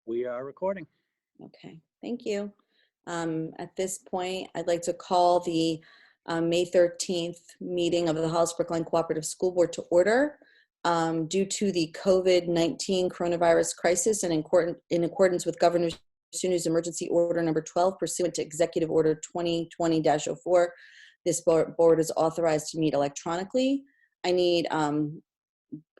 We are recording. Okay, thank you. At this point, I'd like to call the May 13th meeting of the Hollis Brookline Cooperative School Board to order. Due to the COVID-19 coronavirus crisis and in accordance with Governor Sunnu's Emergency Order Number 12 pursuant to Executive Order 2020-04, this board is authorized to meet electronically. I need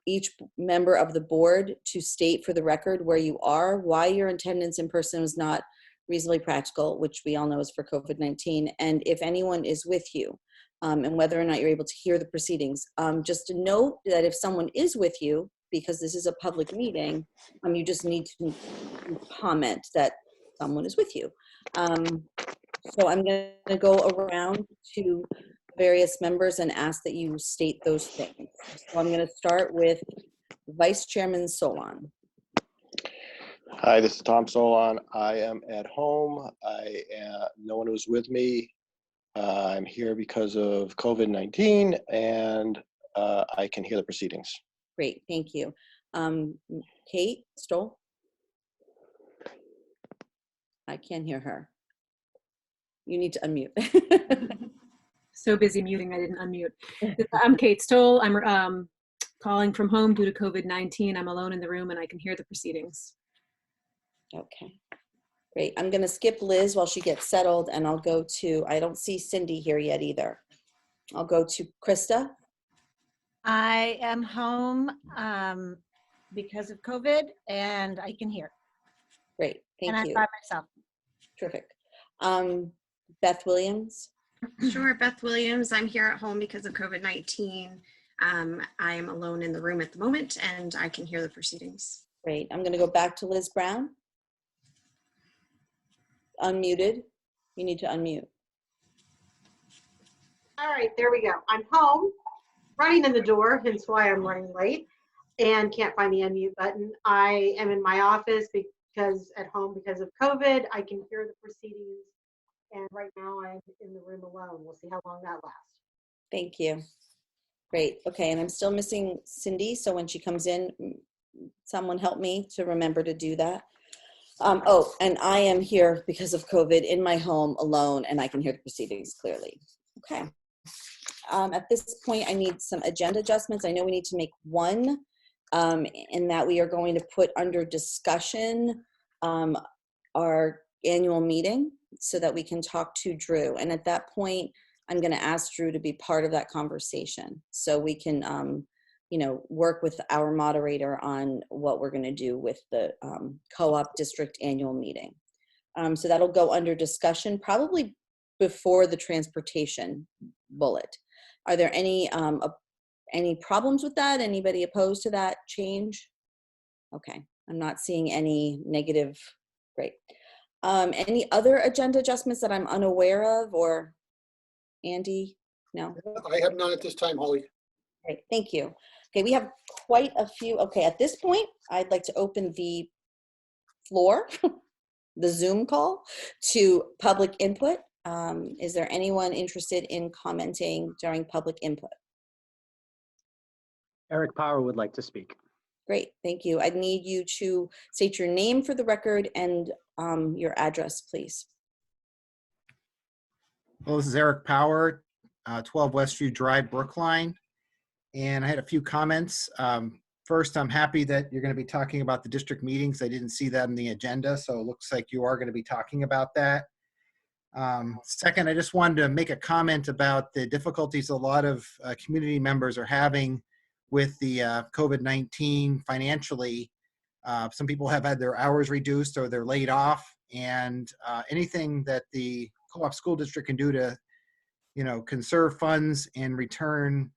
each member of the board to state for the record where you are, why your attendance in person was not reasonably practical, which we all know is for COVID-19, and if anyone is with you, and whether or not you're able to hear the proceedings. Just to note that if someone is with you, because this is a public meeting, you just need to comment that someone is with you. So I'm going to go around to various members and ask that you state those things. So I'm going to start with Vice Chairman Solon. Hi, this is Tom Solon. I am at home. No one was with me. I'm here because of COVID-19, and I can hear the proceedings. Great, thank you. Kate Stoll? I can't hear her. You need to unmute. So busy muting, I didn't unmute. I'm Kate Stoll. I'm calling from home due to COVID-19. I'm alone in the room and I can hear the proceedings. Okay, great. I'm going to skip Liz while she gets settled, and I'll go to, I don't see Cindy here yet either. I'll go to Krista. I am home because of COVID and I can hear. Great, thank you. And I'm by myself. Terrific. Beth Williams. Sure, Beth Williams. I'm here at home because of COVID-19. I am alone in the room at the moment and I can hear the proceedings. Great. I'm going to go back to Liz Brown. Unmuted. You need to unmute. All right, there we go. I'm home, running in the door, hence why I'm running late, and can't find the unmute button. I am in my office because at home because of COVID. I can hear the proceedings, and right now I'm in the room alone. We'll see how long that lasts. Thank you. Great. Okay, and I'm still missing Cindy, so when she comes in, someone help me to remember to do that. Oh, and I am here because of COVID in my home alone, and I can hear the proceedings clearly. Okay. At this point, I need some agenda adjustments. I know we need to make one, in that we are going to put under discussion our annual meeting so that we can talk to Drew. And at that point, I'm going to ask Drew to be part of that conversation so we can work with our moderator on what we're going to do with the co-op district annual meeting. So that'll go under discussion probably before the transportation bullet. Are there any problems with that? Anybody opposed to that change? Okay, I'm not seeing any negative. Great. Any other agenda adjustments that I'm unaware of, or Andy? No? I have none at this time, Holly. Great, thank you. Okay, we have quite a few. Okay, at this point, I'd like to open the floor, the Zoom call, to public input. Is there anyone interested in commenting during public input? Eric Power would like to speak. Great, thank you. I need you to state your name for the record and your address, please. Well, this is Eric Power, 12 Westview Drive, Brookline. And I had a few comments. First, I'm happy that you're going to be talking about the district meetings. I didn't see that in the agenda, so it looks like you are going to be talking about that. Second, I just wanted to make a comment about the difficulties a lot of community members are having with the COVID-19 financially. Some people have had their hours reduced or they're laid off, and anything that the co-op school district can do to, conserve funds and return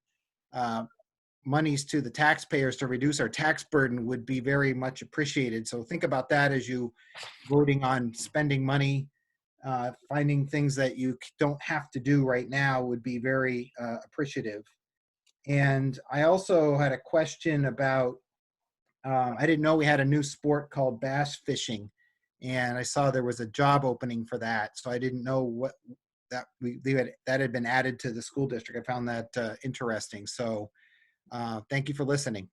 monies to the taxpayers to reduce our tax burden would be very much appreciated. So think about that as you voting on spending money. Finding things that you don't have to do right now would be very appreciative. And I also had a question about, I didn't know we had a new sport called bass fishing, and I saw there was a job opening for that. So I didn't know what that had been added to the school district. I found that interesting. So thank you for listening.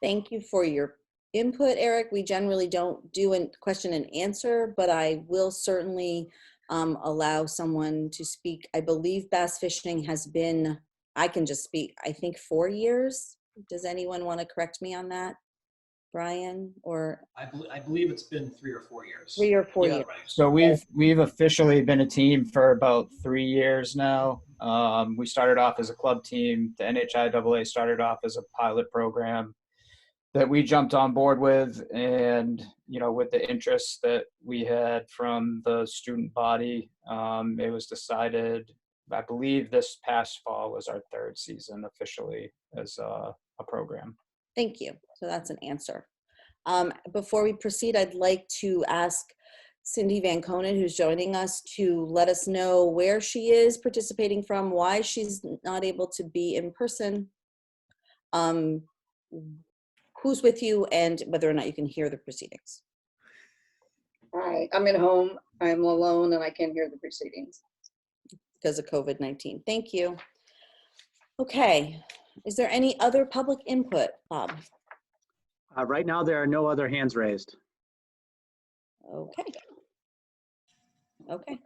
Thank you for your input, Eric, we generally don't do a question and answer, but I will certainly allow someone to speak. I believe bass fishing has been, I can just speak, I think 4 years. Does anyone want to correct me on that? Brian, or I believe it's been 3 or 4 years. 3 or 4 years? So we've officially been a team for about 3 years now. We started off as a club team. The NHIAA started off as a pilot program that we jumped on board with, and with the interest that we had from the student body, it was decided, I believe this past fall was our 3rd season officially as a program. Thank you. So that's an answer. Before we proceed, I'd like to ask Cindy Van Conen, who's joining us, to let us know where she is participating from, why she's not able to be in person, who's with you, and whether or not you can hear the proceedings. Hi, I'm at home. I'm alone and I can't hear the proceedings. Because of COVID-19. Thank you. Okay. Is there any other public input, Bob? Right now, there are no other hands raised. Okay. Okay.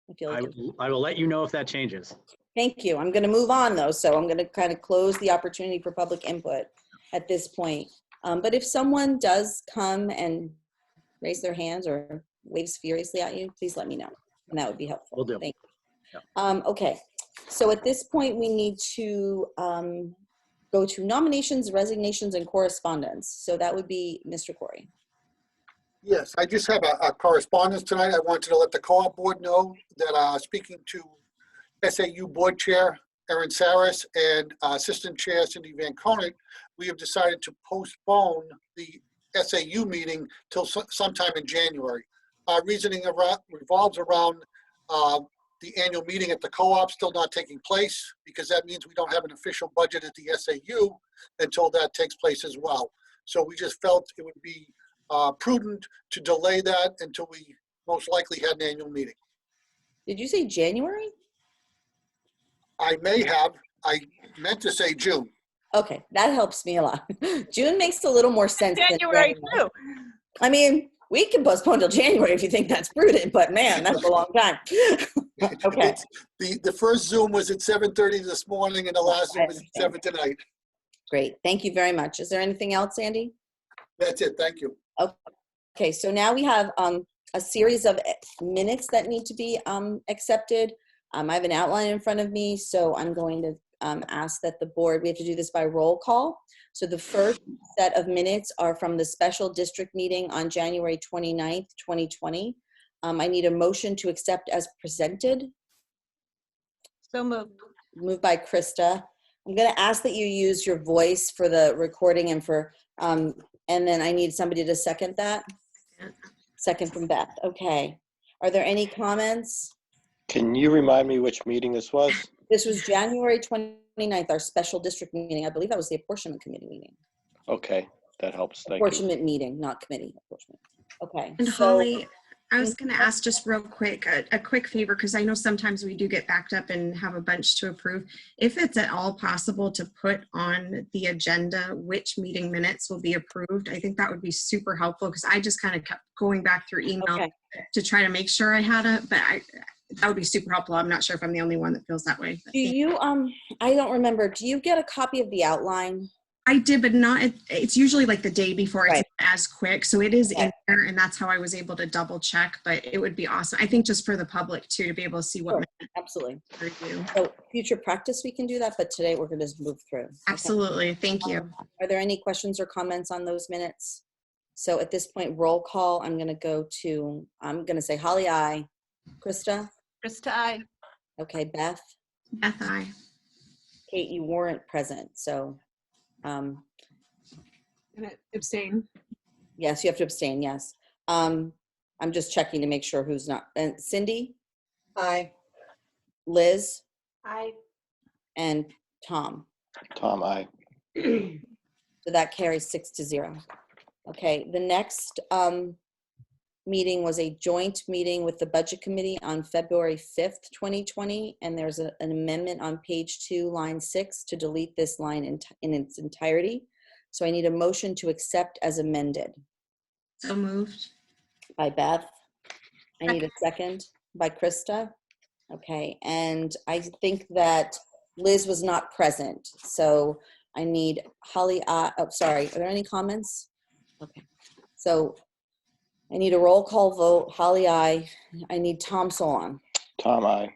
I feel like I will let you know if that changes. Thank you. I'm going to move on though, so I'm going to kind of close the opportunity for public input at this point. But if someone does come and raise their hands or waves furiously at you, please let me know, and that would be helpful. Will do. Thank you. Yeah. Okay. So at this point, we need to go to nominations, resignations, and correspondence. So that would be Mr. Corey. Yes, I just have a correspondence tonight. I wanted to let the co-op board know that speaking to SAU board chair Erin Saris and assistant chair Cindy Van Conen, we have decided to postpone the SAU meeting till sometime in January. Our reasoning revolves around the annual meeting at the co-op still not taking place, because that means we don't have an official budget at the SAU until that takes place as well. So we just felt it would be prudent to delay that until we most likely had an annual meeting. Did you say January? I meant to say June. Okay, that helps me a lot. June makes a little more sense. January too. I mean, we can postpone till January if you think that's prudent, but man, that's a long time. Okay. The first Zoom was at 7:30 this morning and the last Zoom was at 7 tonight. Great, thank you very much. Is there anything else, Andy? That's it, thank you. Okay, so now we have a series of minutes that need to be accepted. I have an outline in front of me, so I'm going to ask that the board, we have to do this by roll call. So the first set of minutes are from the special district meeting on January 29th, 2020. I need a motion to accept as presented. So moved. Moved by Krista. I'm going to ask that you use your voice for the recording and for, and then I need somebody to second that. Second from Beth. Okay. Are there any comments? Can you remind me which meeting this was? This was January 29th, our special district meeting. I believe that was the apportionment committee meeting. Okay, that helps. Thank you. Apportionment meeting, not committee. Apportionment. Okay. And so, Holly, I was going to ask just real quick, a quick favor, because I know sometimes we do get backed up and have a bunch to approve. If it's at all possible to put on the agenda which meeting minutes will be approved, I think that would be super helpful, because I just kind of kept going back through email to try to make sure I had it, but that would be super helpful. I'm not sure if I'm the only one that feels that way. Do you, I don't remember, do you get a copy of the outline? I did, but not, it's usually like the day before. It's not as quick. So it is in there, and that's how I was able to double check, but it would be awesome. I think just for the public too, to be able to see what. Sure, absolutely. Review. So future practice, we can do that, but today we're going to just move through. Absolutely. Okay. Thank you. Are there any questions or comments on those minutes? So at this point, roll call, I'm going to say Holly, aye. Krista? Krista, aye. Okay, Beth? Beth, aye. Kate, you weren't present, so. Abstain. Yes, you have to abstain, yes. I'm just checking to make sure who's not. And Cindy? Aye. Liz? Aye. And Tom? Tom, aye. So that carries 6-0. Okay, the next meeting was a joint meeting with the Budget Committee on February 5th, 2020, and there's an amendment on page 2, line 6, to delete this line in its entirety. So I need a motion to accept as amended So moved. by Beth. I need a second by Krista. Okay, and I think that Liz was not present, so I need Holly, oh, sorry, are there any comments? Okay, so I need a roll call vote. Holly, I need Tom Solon, Tom, I.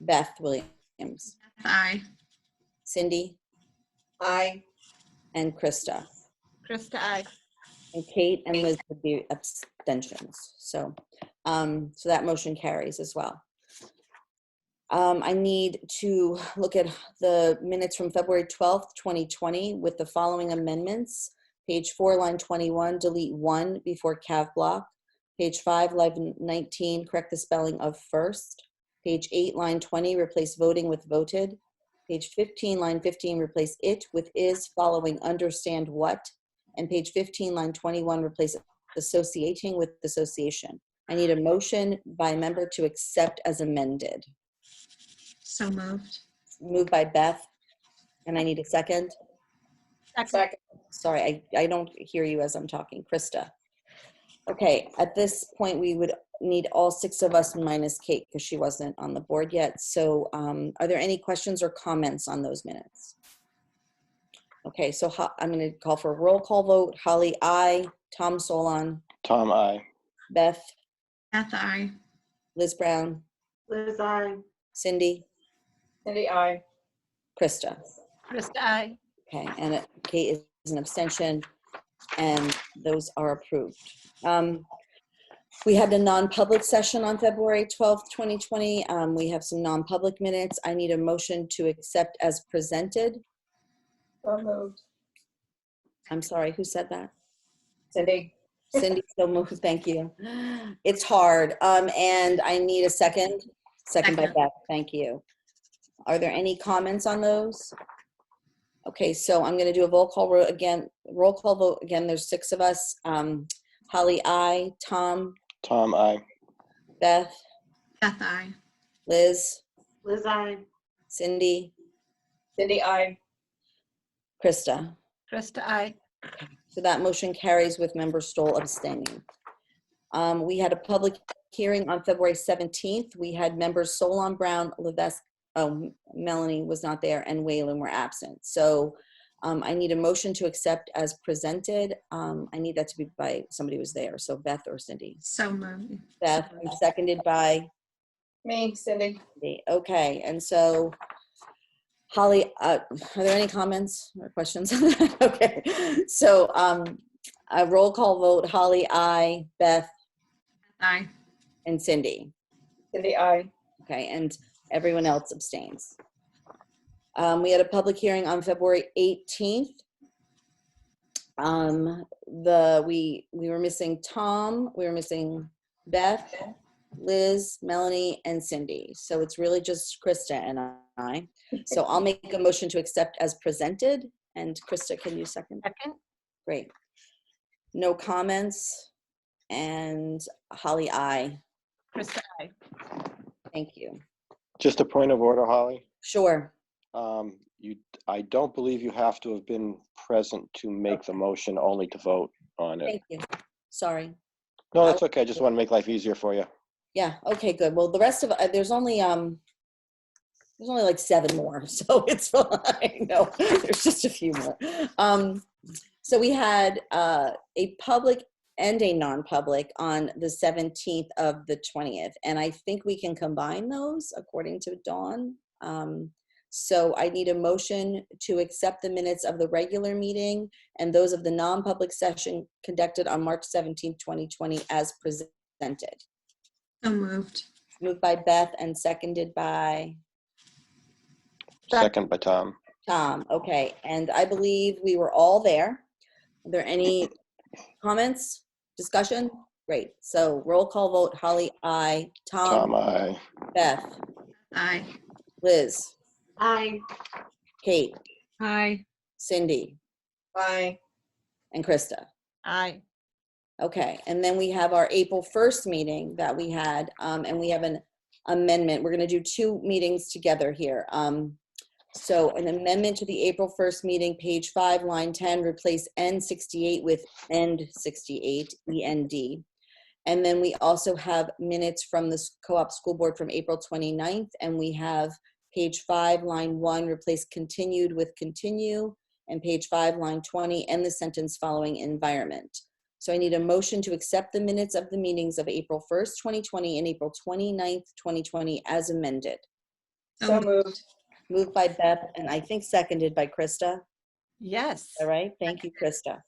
Beth Williams, Aye. Cindy, Aye. and Krista. Krista, I. And Kate and Liz would be abstentions. So, so that motion carries as well. I need to look at the minutes from February 12th, 2020 with the following amendments. Page 4, line 21, delete 1 before Cav block. Page 5, line 19, correct the spelling of first. Page 8, line 20, replace voting with voted. Page 15, line 15, replace it with is following understand what. And page 15, line 21, replace associating with association. I need a motion by member to accept as amended. So moved. Moved by Beth, and I need a second. Second. Sorry, I don't hear you as I'm talking. Krista. Okay, at this point, we would need all 6 of us minus Kate because she wasn't on the board yet. So are there any questions or comments on those minutes? Okay, so I'm going to call for a roll call vote. Holly, I. Tom Solon. Tom, I. Beth. Beth, aye. Liz Brown. Liz, I. Cindy. Cindy, aye. Krista. Krista, I. Okay, and Kate is an abstention, and those are approved. We had a non-public session on February 12th, 2020. We have some non-public minutes. I need a motion to accept as presented. So moved. I'm sorry, who said that? Cindy. Cindy, so moved, thank you. It's hard, and I need a second. Second by Second. Beth, thank you. Are there any comments on those? Okay, so I'm gonna do a roll call vote again. Roll call vote again, there's 6 of us. Holly, I. Tom. Tom, I. Beth. Beth, aye. Liz. Liz, I. Cindy. Cindy, aye. Krista. Krista, I. So that motion carries with member Stoll abstaining. We had a public hearing on February 17th. We had members Solon, Brown, Levesque, Melanie was not there, and Whalen were absent. So I need a motion to accept as presented. I need that to be by somebody who was there. So Beth or Cindy. So moved. Beth, and seconded by Me, Cindy. Cindy. Okay, and so Holly, are there any comments or questions? Okay, so a roll call vote. Holly, I. Beth, Aye. and Cindy. Cindy, aye. Okay, and everyone else abstains. We had a public hearing on February 18th. We were missing Tom, we were missing Beth, Liz, Melanie, and Cindy. So it's really just Krista and I. So I'll make a motion to accept as presented. And Krista, can you second? Second. Great. No comments. And Holly, I. Krista, I. Thank you. Just a point of order, Holly. Sure. I don't believe you have to have been present to make the motion, only to vote on it. Thank you. Sorry. No, that's okay. I just want to make life easier for you. Yeah. Okay, good. Well, the rest of there's only like 7 more, so it's fine. No, there's just a few more. So we had a public and a non-public on the 17th of the 20th, and I think we can combine those according to Dawn. So I need a motion to accept the minutes of the regular meeting and those of the non-public session conducted on March 17th, 2020 as presented. So moved. Moved by Beth and seconded by Second by Tom. Tom. Okay, and I believe we were all there. Are there any comments, discussion? Great. So roll call vote. Holly, I. Tom, I. Beth. Aye. Liz. I. Kate. Aye. Cindy. Aye. And Krista. Aye. Okay, and then we have our April 1st meeting that we had, and we have an amendment. We're going to do 2 meetings together here. So an amendment to the April 1st meeting, page 5, line 10, replace N68 with END 68, END. And then we also have minutes from the co-op school board from April 29th, and we have page 5, line 1, replace continued with continue, and page 5, line 20, end the sentence following environment. So I need a motion to accept the minutes of the meetings of April 1st, 2020 and April 29th, 2020 as amended. So moved. Moved by Beth, and I think seconded by Krista. Yes. All right, thank you, Krista.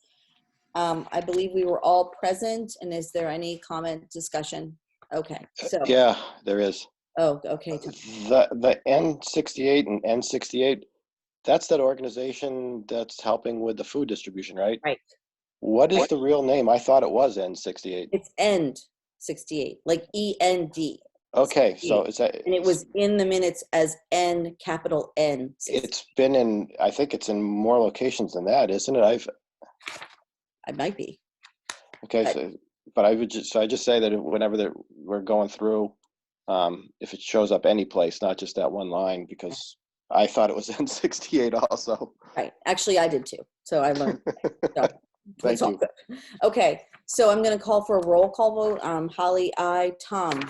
I believe we were all present, and is there any comment, discussion? Okay, so. Yeah, there is. Oh, okay. The N68 and N68, that's that organization that's helping with the food distribution, right? Right. What is the real name? I thought it was N68. It's END 68, like END. Okay, so is that? And it was in the minutes as N, capital N. 68. It's been in, I think it's in more locations than that, isn't it? I might be. Okay, so, but I would just, so I just say that whenever we're going through, if it shows up any place, not just that one line, because I thought it was N68 also. Right. Actually, I did too. So I learned. So, Thank you. good. Okay. So I'm going to call for a roll call vote. Holly, I. Tom.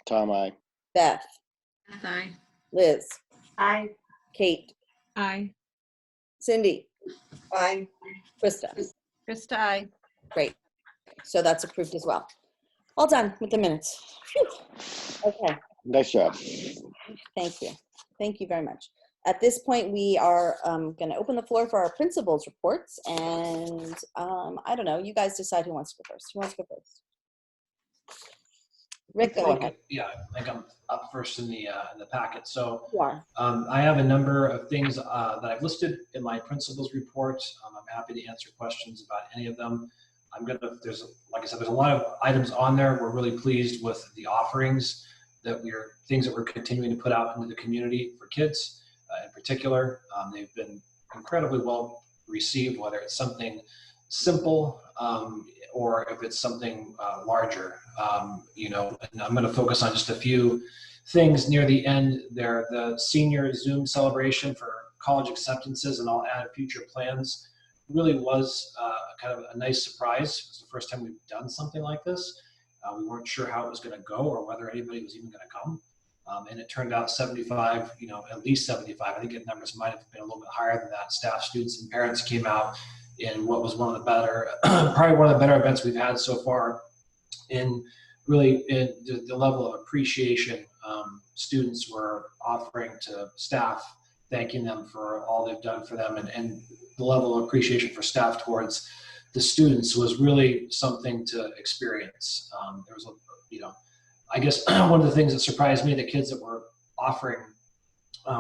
Tom, I. Beth. Aye. Liz. Aye. Kate. Aye. Cindy. Aye. Krista. Krista, aye. Great. So that's approved as well. All done with the minutes. Phew. Okay. Nice job. Thank you. Thank you very much. At this point, we are going to open the floor for our principals' reports. And I don't know, you guys decide who wants to go first. Who wants to go first? Rick, go ahead. Yeah, I think I'm up first in the packet. So You are. I have a number of things that I've listed in my principal's report. I'm happy to answer questions about any of them. Like I said, there's a lot of items on there. We're really pleased with the offerings things that we're continuing to put out into the community for kids in particular. They've been incredibly well received, whether it's something simple or if it's something larger. And I'm going to focus on just a few things near the end there. The senior Zoom celebration for college acceptances and I'll add future plans really was kind of a nice surprise. It was the first time we've done something like this. We weren't sure how it was going to go or whether anybody was even going to come. And it turned out 75, at least 75. I think the numbers might have been a little bit higher than that. Staff, students, and parents came out in what was one of the better, probably one of the better events we've had so far in really in the level of appreciation students were offering to staff, thanking them for all they've done for them, and the level of appreciation for staff towards the students was really something to experience. There was I guess one of the things that surprised me, the kids that were offering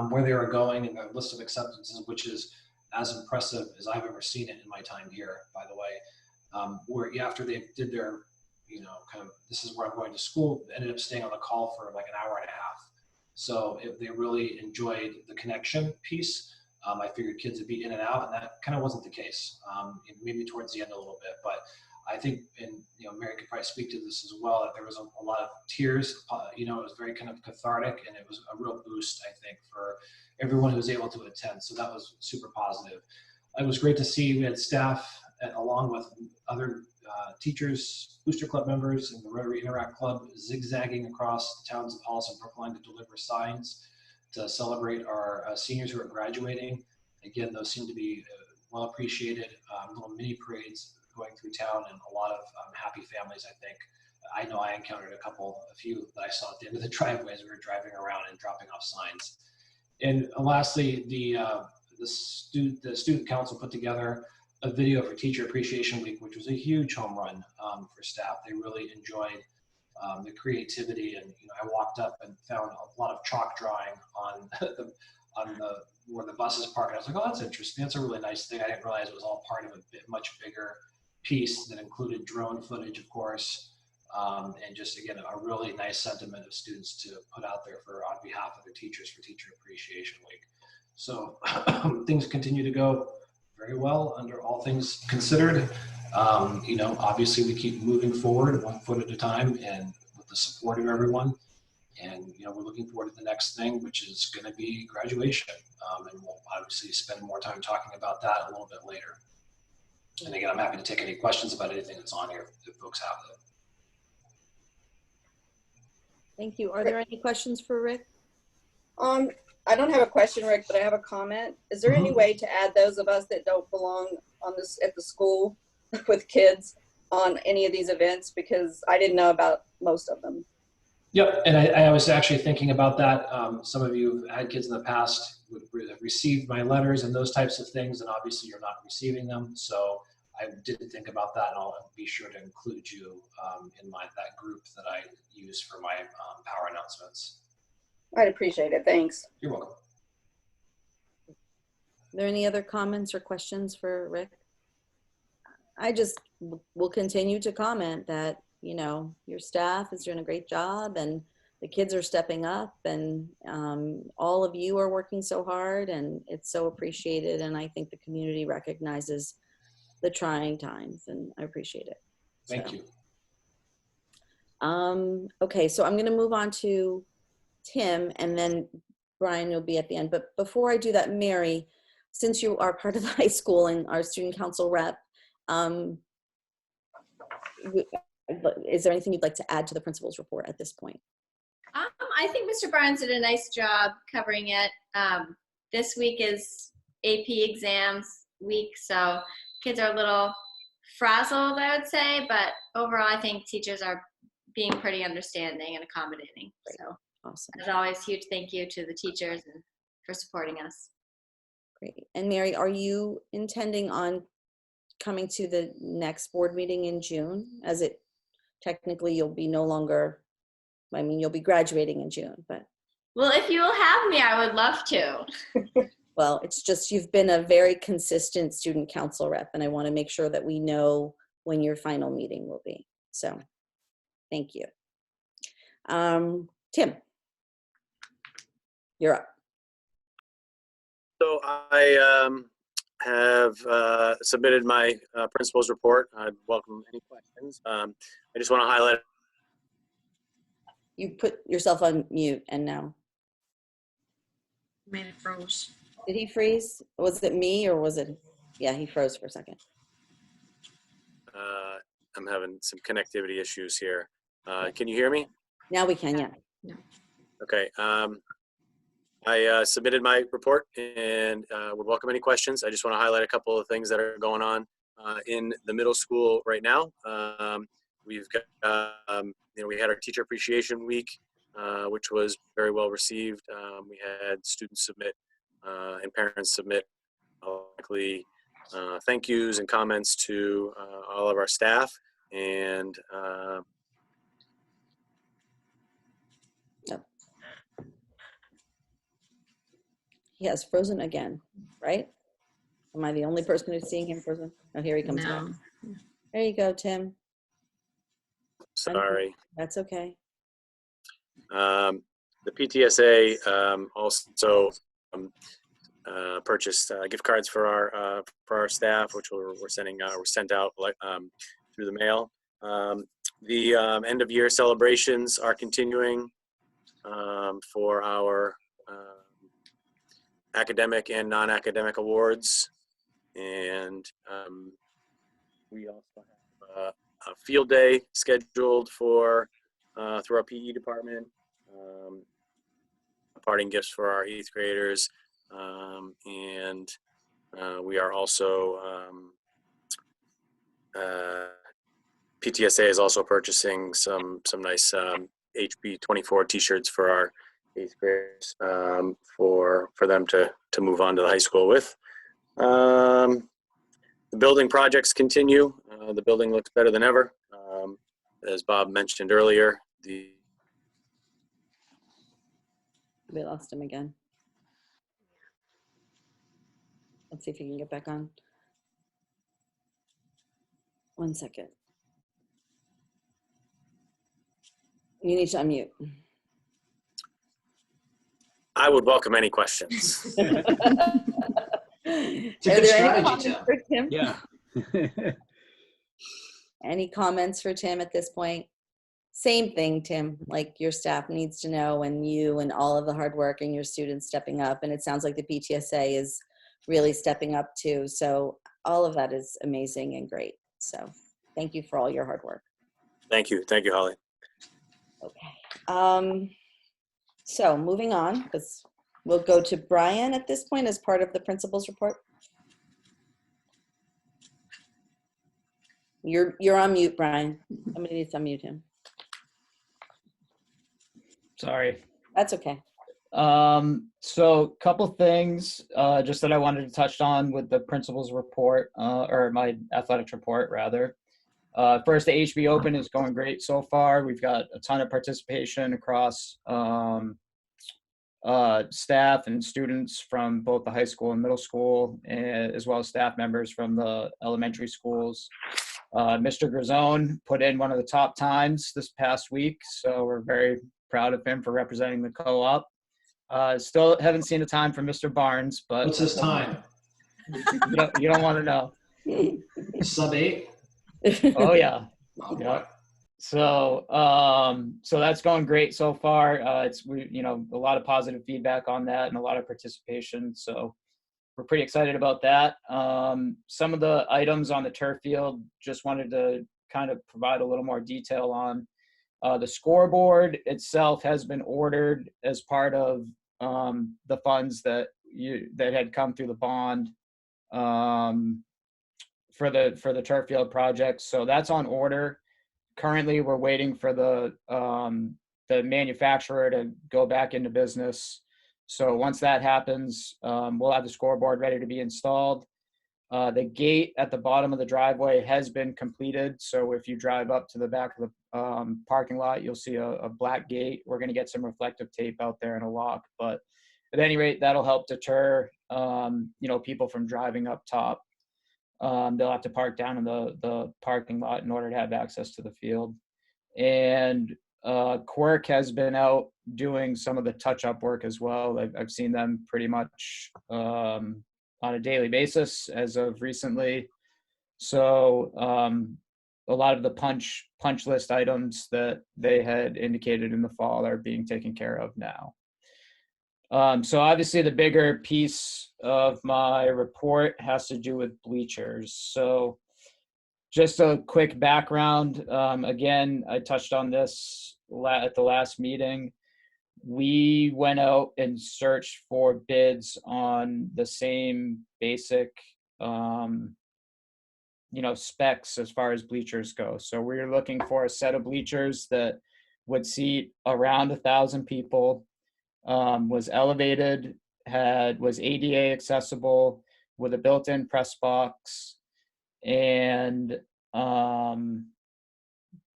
where they were going and their list of acceptances, which is as impressive as I've ever seen it in my time here, by the way, where after they did their, kind of, this is where I'm going to school, ended up staying on the call for like an hour and a half. So they really enjoyed the connection piece. I figured kids would be in and out, and that kind of wasn't the case. Maybe towards the end a little bit, but I think, and Mary could probably speak to this as well, that there was a lot of tears. It was very kind of cathartic, and it was a real boost, I think, for everyone who was able to attend. So that was super positive. It was great to see we had staff along with other teachers, Booster Club members, and the Rotary Interact Club zigzagging across the towns of Hollis and Brookline to deliver signs to celebrate our seniors who are graduating. Again, those seem to be well appreciated. Little mini parades going through town, and a lot of happy families, I think. I know I encountered a few that I saw at the end of the driveway as we were driving around and dropping off signs. And lastly, the student council put together a video for Teacher Appreciation Week, which was a huge home run for staff. They really enjoyed the creativity, and I walked up and found a lot of chalk drawing on where the buses park. And I was like, oh, that's interesting. That's a really nice thing. I didn't realize it was all part of a much bigger piece that included drone footage, of course, and just, again, a really nice sentiment of students to put out there on behalf of their teachers for Teacher Appreciation Week. So things continue to go very well under all things considered. Obviously we keep moving forward 1 foot at a time and with the support of everyone. And, we're looking forward to the next thing, which is going to be graduation. And we'll obviously spend more time talking about that a little bit later. And again, I'm happy to take any questions about anything that's on here if folks have them. Thank you. Are there any questions for Rick? I don't have a question, Rick, but I have a comment. Is there any way to add those of us that don't belong on this at the school with kids on any of these events? Because I didn't know about most of them. Yep, and I was actually thinking about that. Some of you have had kids in the past would have received my letters and those types of things, and obviously you're not receiving them. So I did think about that, and I'll be sure to include you in that group that I use for my power announcements. I'd appreciate it. Thanks. You're welcome. Are there any other comments or questions for Rick? I just will continue to comment that, your staff is doing a great job and the kids are stepping up, and all of you are working so hard, and it's so appreciated. And I think the community recognizes the trying times, and I appreciate it. Thank you. Okay, so I'm going to move on to Tim, and then Brian will be at the end. But before I do that, Mary, since you are part of the high school and our student council rep, is there anything you'd like to add to the principal's report at this point? I think Mr. Barnes did a nice job covering it. This week is AP exams week, so kids are a little frazzled, I would say, but overall I think teachers are being pretty understanding and accommodating. Great. So Awesome. as always, huge thank you to the teachers and for supporting us. Great. And Mary, are you intending on coming to the next board meeting in June? As it technically you'll be no longer, you'll be graduating in June, but. Well, if you will have me, I would love to. Well, it's just you've been a very consistent student council rep, and I want to make sure that we know when your final meeting will be. So thank you. Tim, you're up. So I have submitted my principal's report. I'd welcome any questions. I just want to highlight. You put yourself on mute and now. Made it froze. Did he freeze? Was it me or was it? Yeah, he froze for a second. I'm having some connectivity issues here. Can you hear me? Now we can, yeah. Okay. I submitted my report and would welcome any questions. I just want to highlight a couple of things that are going on in the middle school right now. We've got, we had our Teacher Appreciation Week, which was very well received. We had students submit and parents submit likely thank yous and comments to all of our staff. And he has frozen again, right? Am I the only person who's seeing him frozen? Oh, here he comes back. There you go, Tim. Sorry. That's okay. The PTSA also purchased gift cards for our staff, which we're sent out through the mail. The end of year celebrations are continuing for our academic and non-academic awards, and we also have a field day scheduled for through our PE department. Parting gifts for our 8th graders, and we are also PTSA is also purchasing some nice HB 24 t-shirts for our 8th graders for them to move on to the high school with. The building projects continue. The building looks better than ever. As Bob mentioned earlier, We lost him again. Let's see if he can get back on. 1 second. You need to unmute. I would welcome any questions. It's a good strategy, Tim. Yeah. Any comments for Tim at this point? Same thing, Tim, like your staff needs to know, and you and all of the hard work and your students stepping up. And it sounds like the PTSA is really stepping up too. So all of that is amazing and great. So thank you for all your hard work. Thank you, Holly. Okay. So moving on, because we'll go to Brian at this point as part of the principal's report. You're on mute, Brian. Somebody needs to unmute him. Sorry. That's okay. So couple things just that I wanted to touch on with the principal's report, or my athletics report rather. First, the HB Open is going great so far. We've got a ton of participation across staff and students from both the high school and middle school, as well as staff members from the elementary schools. Mr. Grisone put in one of the top times this past week, so we're very proud of him for representing the co-op. Still haven't seen a time from Mr. Barnes, but what's his time? You don't want to know. Sub 8? Oh yeah. Oh, Yeah. So so that's going great so far. It's a lot of positive feedback on that and a lot of participation. So we're pretty excited about that. Some of the items on the turf field, just wanted to kind of provide a little more detail on. The scoreboard itself has been ordered as part of the funds that had come through the bond for the turf field project. So that's on order. Currently, we're waiting for the manufacturer to go back into business. So once that happens, we'll have the scoreboard ready to be installed. The gate at the bottom of the driveway has been completed. So if you drive up to the back of the parking lot, you'll see a black gate. We're going to get some reflective tape out there and a lock. But at any rate, that'll help deter people from driving up top. They'll have to park down in the parking lot in order to have access to the field. And Quirk has been out doing some of the touch-up work as well. I've seen them pretty much on a daily basis as of recently. So a lot of the punch list items that they had indicated in the fall are being taken care of now. So obviously the bigger piece of my report has to do with bleachers. So just a quick background. Again, I touched on this at the last meeting. We went out and searched for bids on the same basic, specs as far as bleachers go. So we were looking for a set of bleachers that would seat around 1,000 people, was elevated, was ADA accessible with a built-in press box, and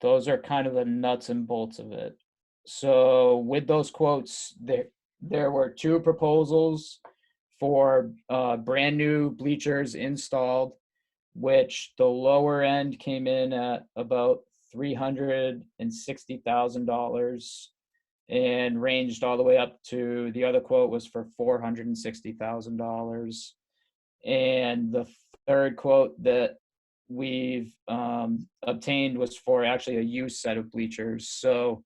those are kind of the nuts and bolts of it. So with those quotes, there were two proposals for brand new bleachers installed, which the lower end came in at about $360,000 and ranged all the way up to, the other quote was for $460,000. And the third quote that we've obtained was for actually a used set of bleachers. So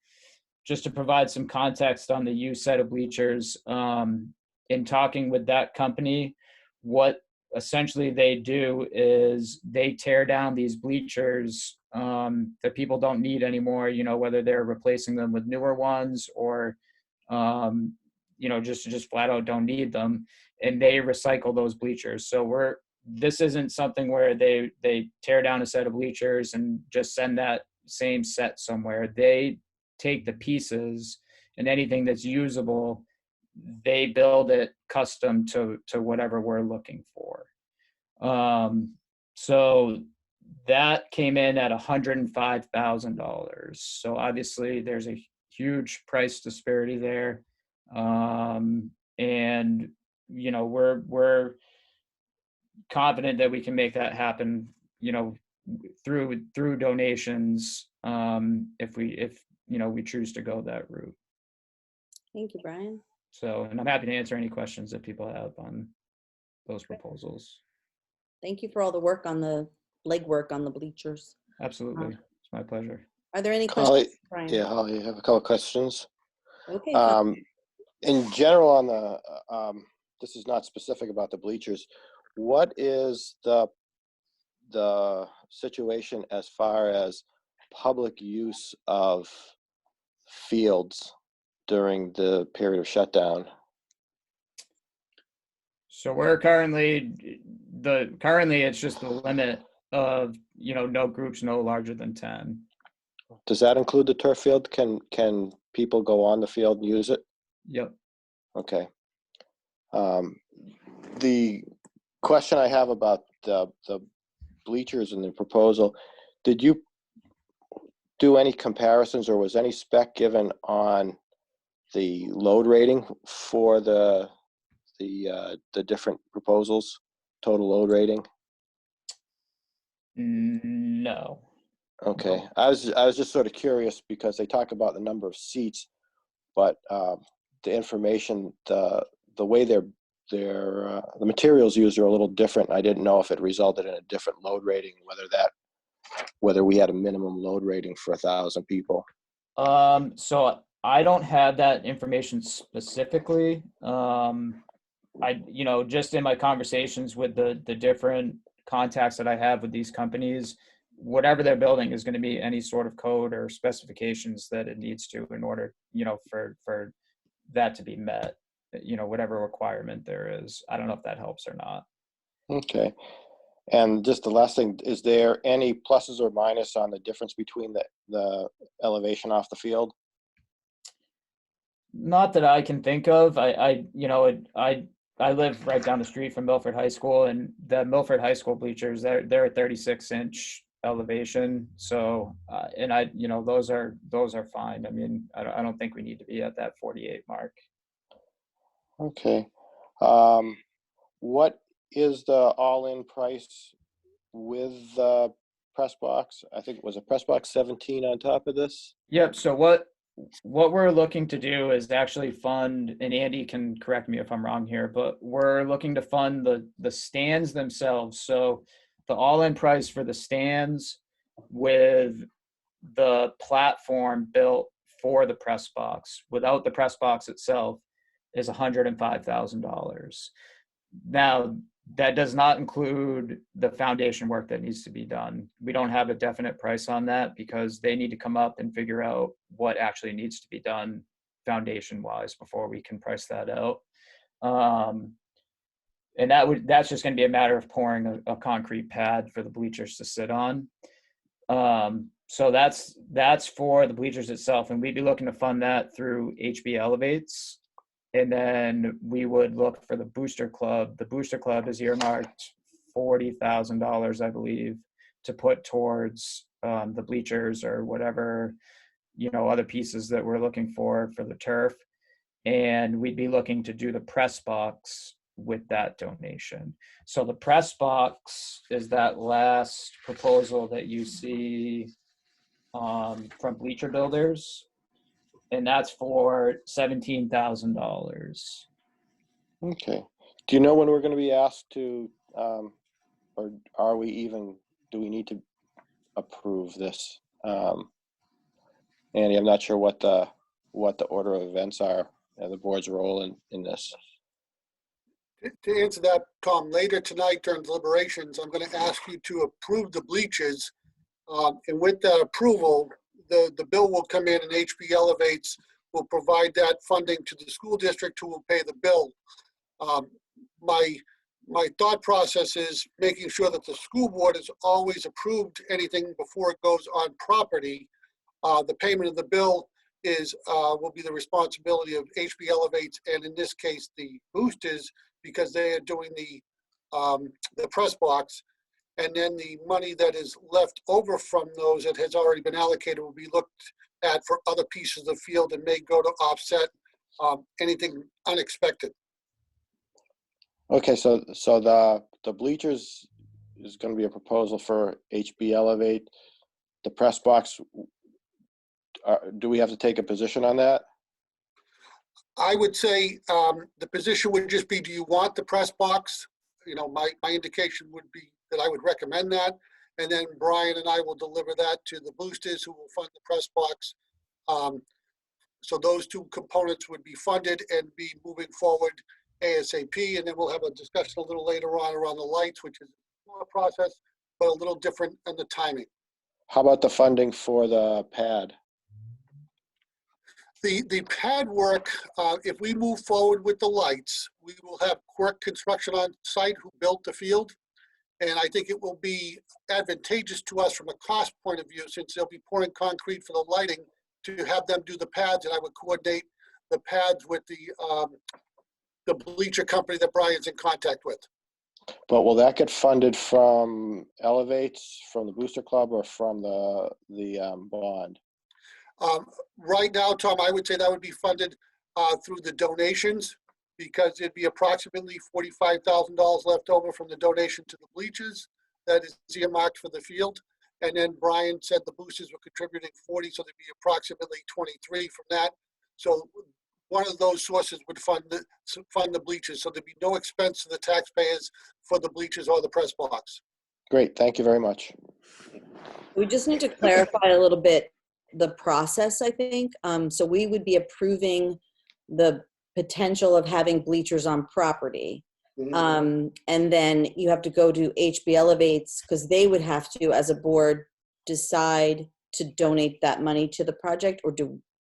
just to provide some context on the used set of bleachers, in talking with that company, what essentially they do is they tear down these bleachers that people don't need anymore, whether they're replacing them with newer ones or, just flat out don't need them, and they recycle those bleachers. So this isn't something where they tear down a set of bleachers and just send that same set somewhere. They take the pieces and anything that's usable, they build it custom to whatever we're looking for. So that came in at $105,000. So obviously there's a huge price disparity there. And we're confident that we can make that happen, through donations, if we choose to go that route. Thank you, Brian. So, and I'm happy to answer any questions that people have on those proposals. Thank you for all the work on the legwork on the bleachers. Absolutely. It's my pleasure. Are there any Holly, questions, Brian? yeah, Holly, I have a couple of questions. Okay. In general, on the, this is not specific about the bleachers. What is the situation as far as public use of fields during the period of shutdown? So we're currently it's just the limit of, no groups no larger than 10. Does that include the turf field? Can people go on the field and use it? Yep. Okay. The question I have about the bleachers and the proposal, did you do any comparisons, or was any spec given on the load rating for the different proposals, total load rating? No. Okay, I was just sort of curious because they talk about the number of seats, but the information, the way the materials used are a little different. I didn't know if it resulted in a different load rating, whether we had a minimum load rating for 1,000 people. So I don't have that information specifically. Just in my conversations with the different contacts that I have with these companies, whatever they're building is going to be any sort of code or specifications that it needs to in order, for that to be met, whatever requirement there is. I don't know if that helps or not. Okay. And just the last thing, is there any pluses or minus on the difference between the elevation off the field? Not that I can think of. I live right down the street from Milford High School, and the Milford High School bleachers, they're a 36-inch elevation. So, those are fine. I mean, I don't think we need to be at that 48 mark. Okay. What is the all-in price with the press box? I think it was a press box 17 on top of this. Yep. So what we're looking to do is actually fund, and Andy can correct me if I'm wrong here, but we're looking to fund the stands themselves. So the all-in price for the stands with the platform built for the press box, without the press box itself, is $105,000. Now, that does not include the foundation work that needs to be done. We don't have a definite price on that because they need to come up and figure out what actually needs to be done foundation wise before we can price that out. And that's just going to be a matter of pouring a concrete pad for the bleachers to sit on. So that's for the bleachers itself, and we'd be looking to fund that through HB Elevates. And then we would look for the Booster Club. The Booster Club is earmarked $40,000, I believe, to put towards the bleachers or whatever, other pieces that we're looking for the turf. And we'd be looking to do the press box with that donation. So the press box is that last proposal that you see from Bleacher Builders. And that's for $17,000. Okay. Do you know when we're going to be asked to, or do we need to approve this? Andy, I'm not sure what the order of events are and the board's role in this. To answer that, Tom, later tonight during deliberations, I'm going to ask you to approve the bleachers. And with that approval, the bill will come in and HB Elevates will provide that funding to the school district who will pay the bill. My thought process is making sure that the school board has always approved anything before it goes on property. The payment of the bill will be the responsibility of HB Elevates, and in this case, the boosters, because they are doing the press box. And then the money that is left over from those that has already been allocated will be looked at for other pieces of the field and may go to offset anything unexpected. Okay, so the bleachers is going to be a proposal for HB Elevate. The press box, do we have to take a position on that? I would say the position would just be, do you want the press box? My indication would be that I would recommend that. And then Brian and I will deliver that to the boosters who will fund the press box. So those two components would be funded and be moving forward ASAP. And then we'll have a discussion a little later on around the lights, which is a process, but a little different in the timing. How about the funding for the pad? The pad work, if we move forward with the lights, we will have Quirk Construction on site who built the field. And I think it will be advantageous to us from a cost point of view, since they'll be pouring concrete for the lighting, to have them do the pads, and I would coordinate the pads with the bleacher company that Brian's in contact with. But will that get funded from Elevates, from the Booster Club, or from the bond? Right now, Tom, I would say that would be funded through the donations, because it'd be approximately $45,000 left over from the donation to the bleachers that is earmarked for the field. And then Brian said the boosters were contributing 40, so there'd be approximately 23 from that. So one of those sources would fund the bleachers. So there'd be no expense to the taxpayers for the bleachers or the press box. Great, thank you very much. We just need to clarify a little bit the process, I think. So we would be approving the potential of having bleachers on property. And then you have to go to HB Elevates, because they would have to, as a board, decide to donate that money to the project, or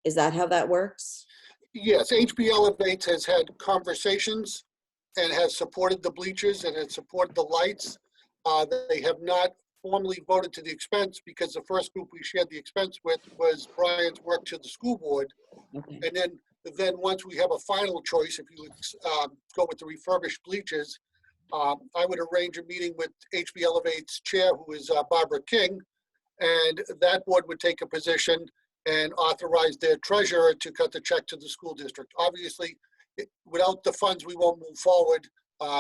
is that how that works? Yes, HB Elevates has had conversations and has supported the bleachers and has supported the lights. They have not formally voted to the expense, because the first group we shared the expense with was Brian's work to the school board. Okay. And then once we have a final choice, if you would go with the refurbished bleachers, I would arrange a meeting with HB Elevate's chair, who is Barbara King, and that board would take a position and authorize their treasurer to cut the check to the school district. Obviously, without the funds, we won't move forward.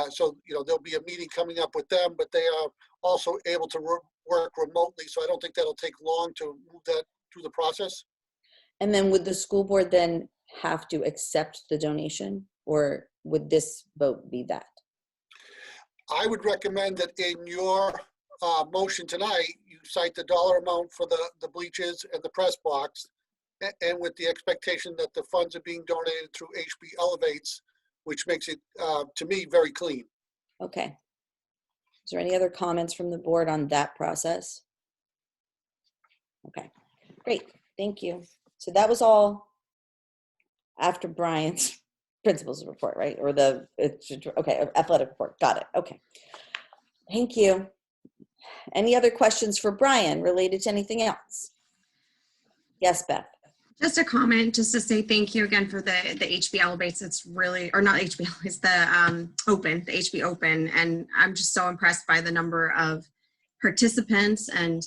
So, there'll be a meeting coming up with them, but they are also able to work remotely. So I don't think that'll take long to move that through the process. And then would the school board then have to accept the donation, or would this vote be that? I would recommend that in your motion tonight, you cite the dollar amount for the bleachers and the press box, and with the expectation that the funds are being donated through HB Elevates, which makes it, to me, very clean. Okay. Is there any other comments from the board on that process? Okay, great, thank you. So that was all after Brian's principal's report, right? Or okay, athletic report, got it, okay. Thank you. Any other questions for Brian related to anything else? Yes, Beth. Just a comment, just to say thank you again for the HB Elevates. It's really, or not HB, it's the Open, the HB Open. And I'm just so impressed by the number of participants, and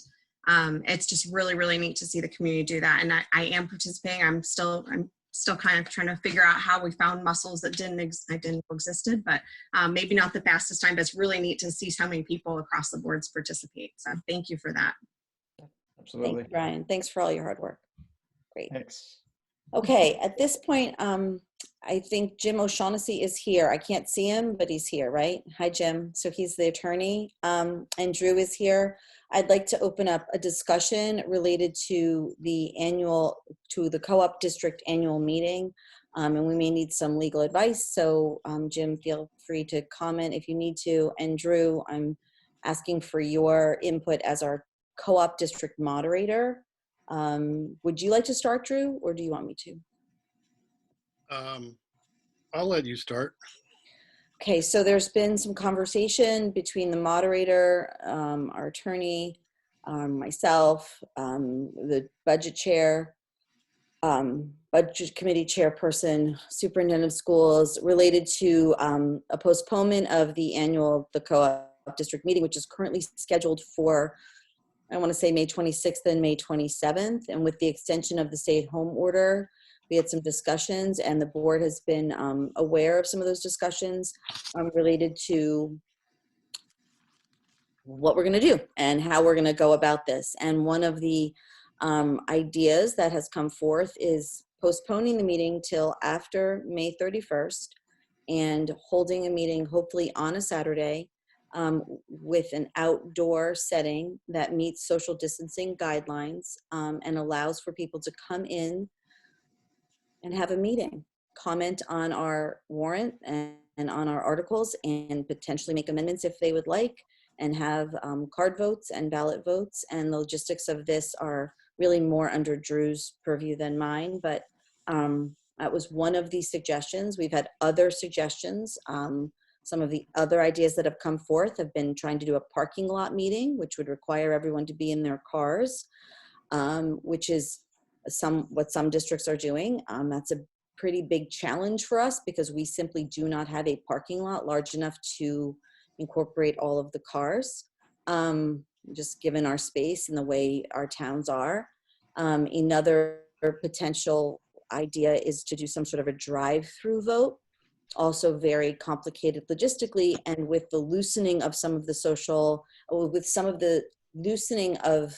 it's just really, really neat to see the community do that. And I am participating. I'm still kind of trying to figure out how we found muscles that didn't know existed, but maybe not the fastest time, but it's really neat to see so many people across the boards participate. So thank you for that. Absolutely. Thank you, Brian. Thanks for all your hard work. Great. Thanks. Okay, at this point, I think Jim O'Shaughnessy is here. I can't see him, but he's here, right? Hi, Jim. So he's the attorney, and Drew is here. I'd like to open up a discussion related to the co-op district annual meeting, and we may need some legal advice. So Jim, feel free to comment if you need to. And Drew, I'm asking for your input as our co-op district moderator. Would you like to start, Drew, or do you want me to? I'll let you start. Okay, so there's been some conversation between the moderator, our attorney, myself, the budget chair, budget committee chairperson, superintendent of schools, related to a postponement of the co-op district meeting, which is currently scheduled for, I want to say, May 26th and May 27th. And with the extension of the stay-at-home order, we had some discussions, and the board has been aware of some of those discussions related to what we're going to do and how we're going to go about this. And one of the ideas that has come forth is postponing the meeting till after May 31st and holding a meeting hopefully on a Saturday with an outdoor setting that meets social distancing guidelines and allows for people to come in and have a meeting, comment on our warrant and on our articles, and potentially make amendments if they would like, and have card votes and ballot votes. And the logistics of this are really more under Drew's purview than mine, but that was one of the suggestions. We've had other suggestions. Some of the other ideas that have come forth have been trying to do a parking lot meeting, which would require everyone to be in their cars, which is what some districts are doing. That's a pretty big challenge for us because we simply do not have a parking lot large enough to incorporate all of the cars, just given our space and the way our towns are. Another potential idea is to do some sort of a drive-through vote, also very complicated logistically, and with the loosening of some of the loosening of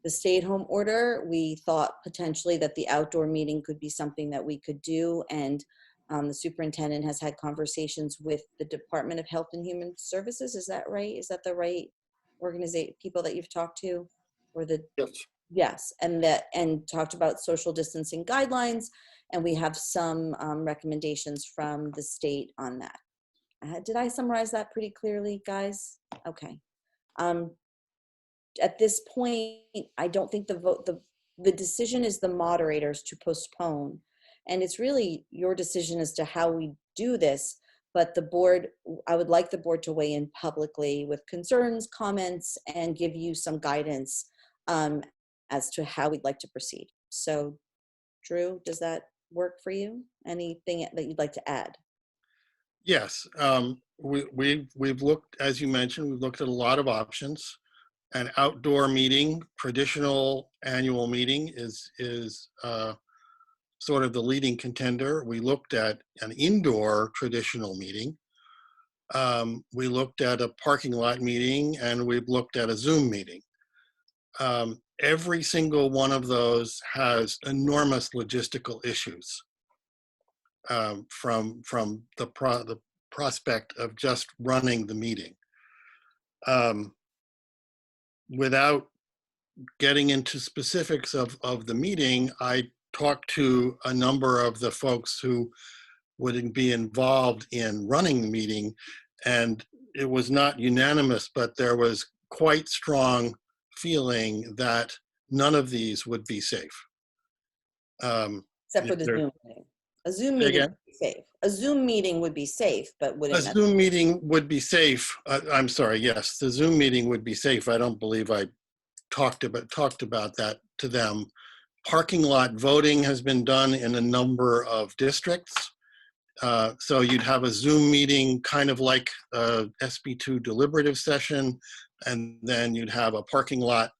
the stay-at-home order, we thought potentially that the outdoor meeting could be something that we could do. And the superintendent has had conversations with the Department of Health and Human Services. Is that right? Is that the right organization, people that you've talked to? Or the Yes. Yes, and talked about social distancing guidelines, and we have some recommendations from the state on that. Did I summarize that pretty clearly, guys? Okay. At this point, I don't think the decision is the moderators to postpone, and it's really your decision as to how we do this. But the board, I would like the board to weigh in publicly with concerns, comments, and give you some guidance as to how we'd like to proceed. So, Drew, does that work for you? Anything that you'd like to add? Yes, we've looked, as you mentioned, we've looked at a lot of options. An outdoor meeting, traditional annual meeting is sort of the leading contender. We looked at an indoor traditional meeting. We looked at a parking lot meeting, and we've looked at a Zoom meeting. Every single one of those has enormous logistical issues from the prospect of just running the meeting. Without getting into specifics of the meeting, I talked to a number of the folks who would be involved in running the meeting, and it was not unanimous, but there was quite strong feeling that none of these would be safe. Except for the Zoom meeting. A Zoom meeting would be safe. A Zoom meeting would be safe, but wouldn't. A Zoom meeting would be safe. I'm sorry, yes, the Zoom meeting would be safe. I don't believe I talked about that to them. Parking lot voting has been done in a number of districts. So you'd have a Zoom meeting kind of like a SB2 deliberative session, and then you'd have a parking lot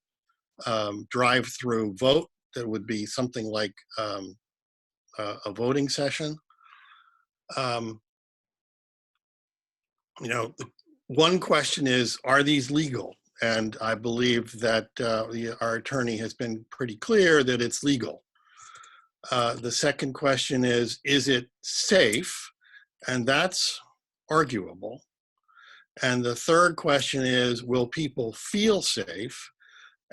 drive-through vote that would be something like a voting session. You know, one question is, are these legal? And I believe that our attorney has been pretty clear that it's legal. The second question is it safe? And that's arguable. And the third question is, will people feel safe?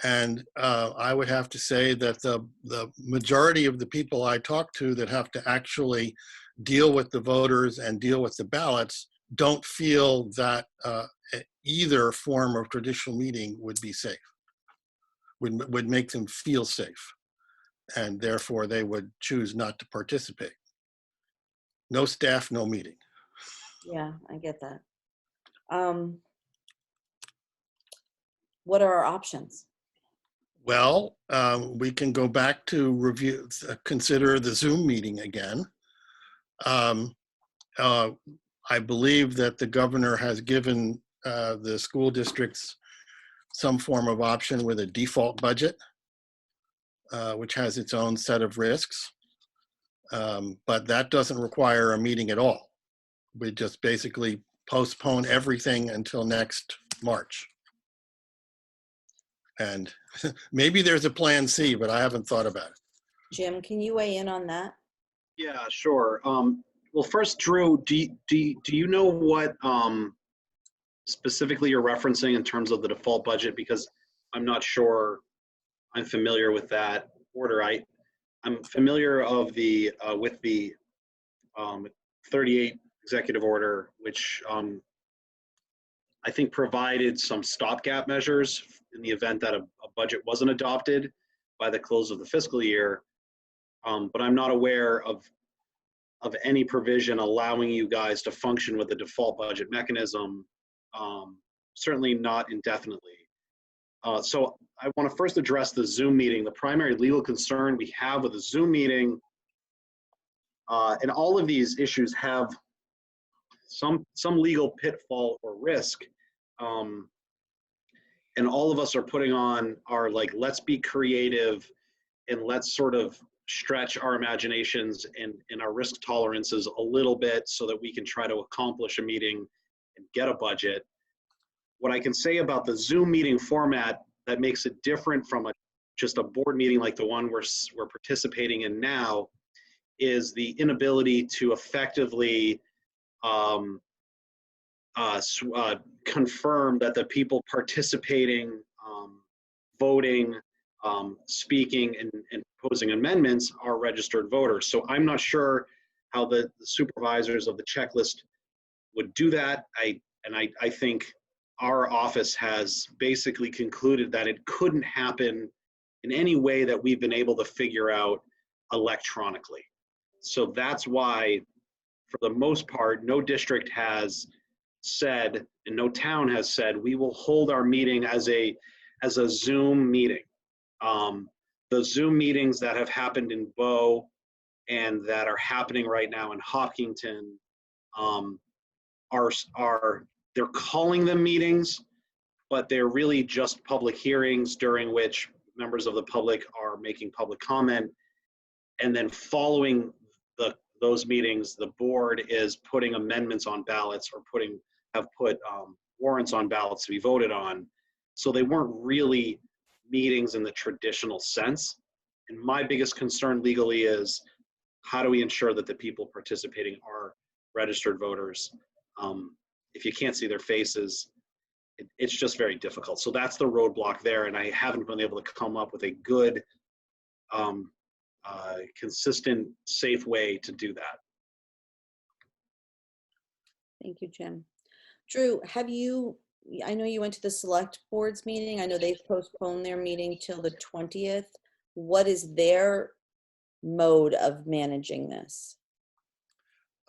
And I would have to say that the majority of the people I talk to that have to actually deal with the voters and deal with the ballots don't feel that either form of traditional meeting would be safe, would make them feel safe. And therefore they would choose not to participate. No staff, no meeting. Yeah, I get that. What are our options? Well, we can go back to consider the Zoom meeting again. I believe that the governor has given the school districts some form of option with a default budget, which has its own set of risks. But that doesn't require a meeting at all. We just basically postpone everything until next March. And maybe there's a plan C, but I haven't thought about it. Jim, can you weigh in on that? Yeah, sure. Well, first, Drew, do you know what specifically you're referencing in terms of the default budget, because I'm not sure I'm familiar with that order. I'm familiar of the with the 38 executive order, which I think provided some stopgap measures in the event that a budget wasn't adopted by the close of the fiscal year. But I'm not aware of any provision allowing you guys to function with a default budget mechanism, certainly not indefinitely. So I want to first address the Zoom meeting. The primary legal concern we have with the Zoom meeting, and all of these issues have some legal pitfall or risk. And all of us are putting on our, like, let's be creative and let's sort of stretch our imaginations and our risk tolerances a little bit so that we can try to accomplish a meeting and get a budget. What I can say about the Zoom meeting format that makes it different from just a board meeting like the one we're participating in now is the inability to effectively confirm that the people participating, voting, speaking, and proposing amendments are registered voters. So I'm not sure how the supervisors of the checklist would do that. I think our office has basically concluded that it couldn't happen in any way that we've been able to figure out electronically. So that's why, for the most part, no district has said, and no town has said, we will hold our meeting as a Zoom meeting. The Zoom meetings that have happened in Bow and that are happening right now in Hopkinton they're calling them meetings, but they're really just public hearings during which members of the public are making public comment. And then following those meetings, the board is putting amendments on ballots or have put warrants on ballots to be voted on. So they weren't really meetings in the traditional sense. And my biggest concern legally is, how do we ensure that the people participating are registered voters? If you can't see their faces, it's just very difficult. So that's the roadblock there. And I haven't been able to come up with a good, consistent, safe way to do that. Thank you, Jim. Drew, I know you went to the select boards meeting. I know they've postponed their meeting till the 20th. What is their mode of managing this?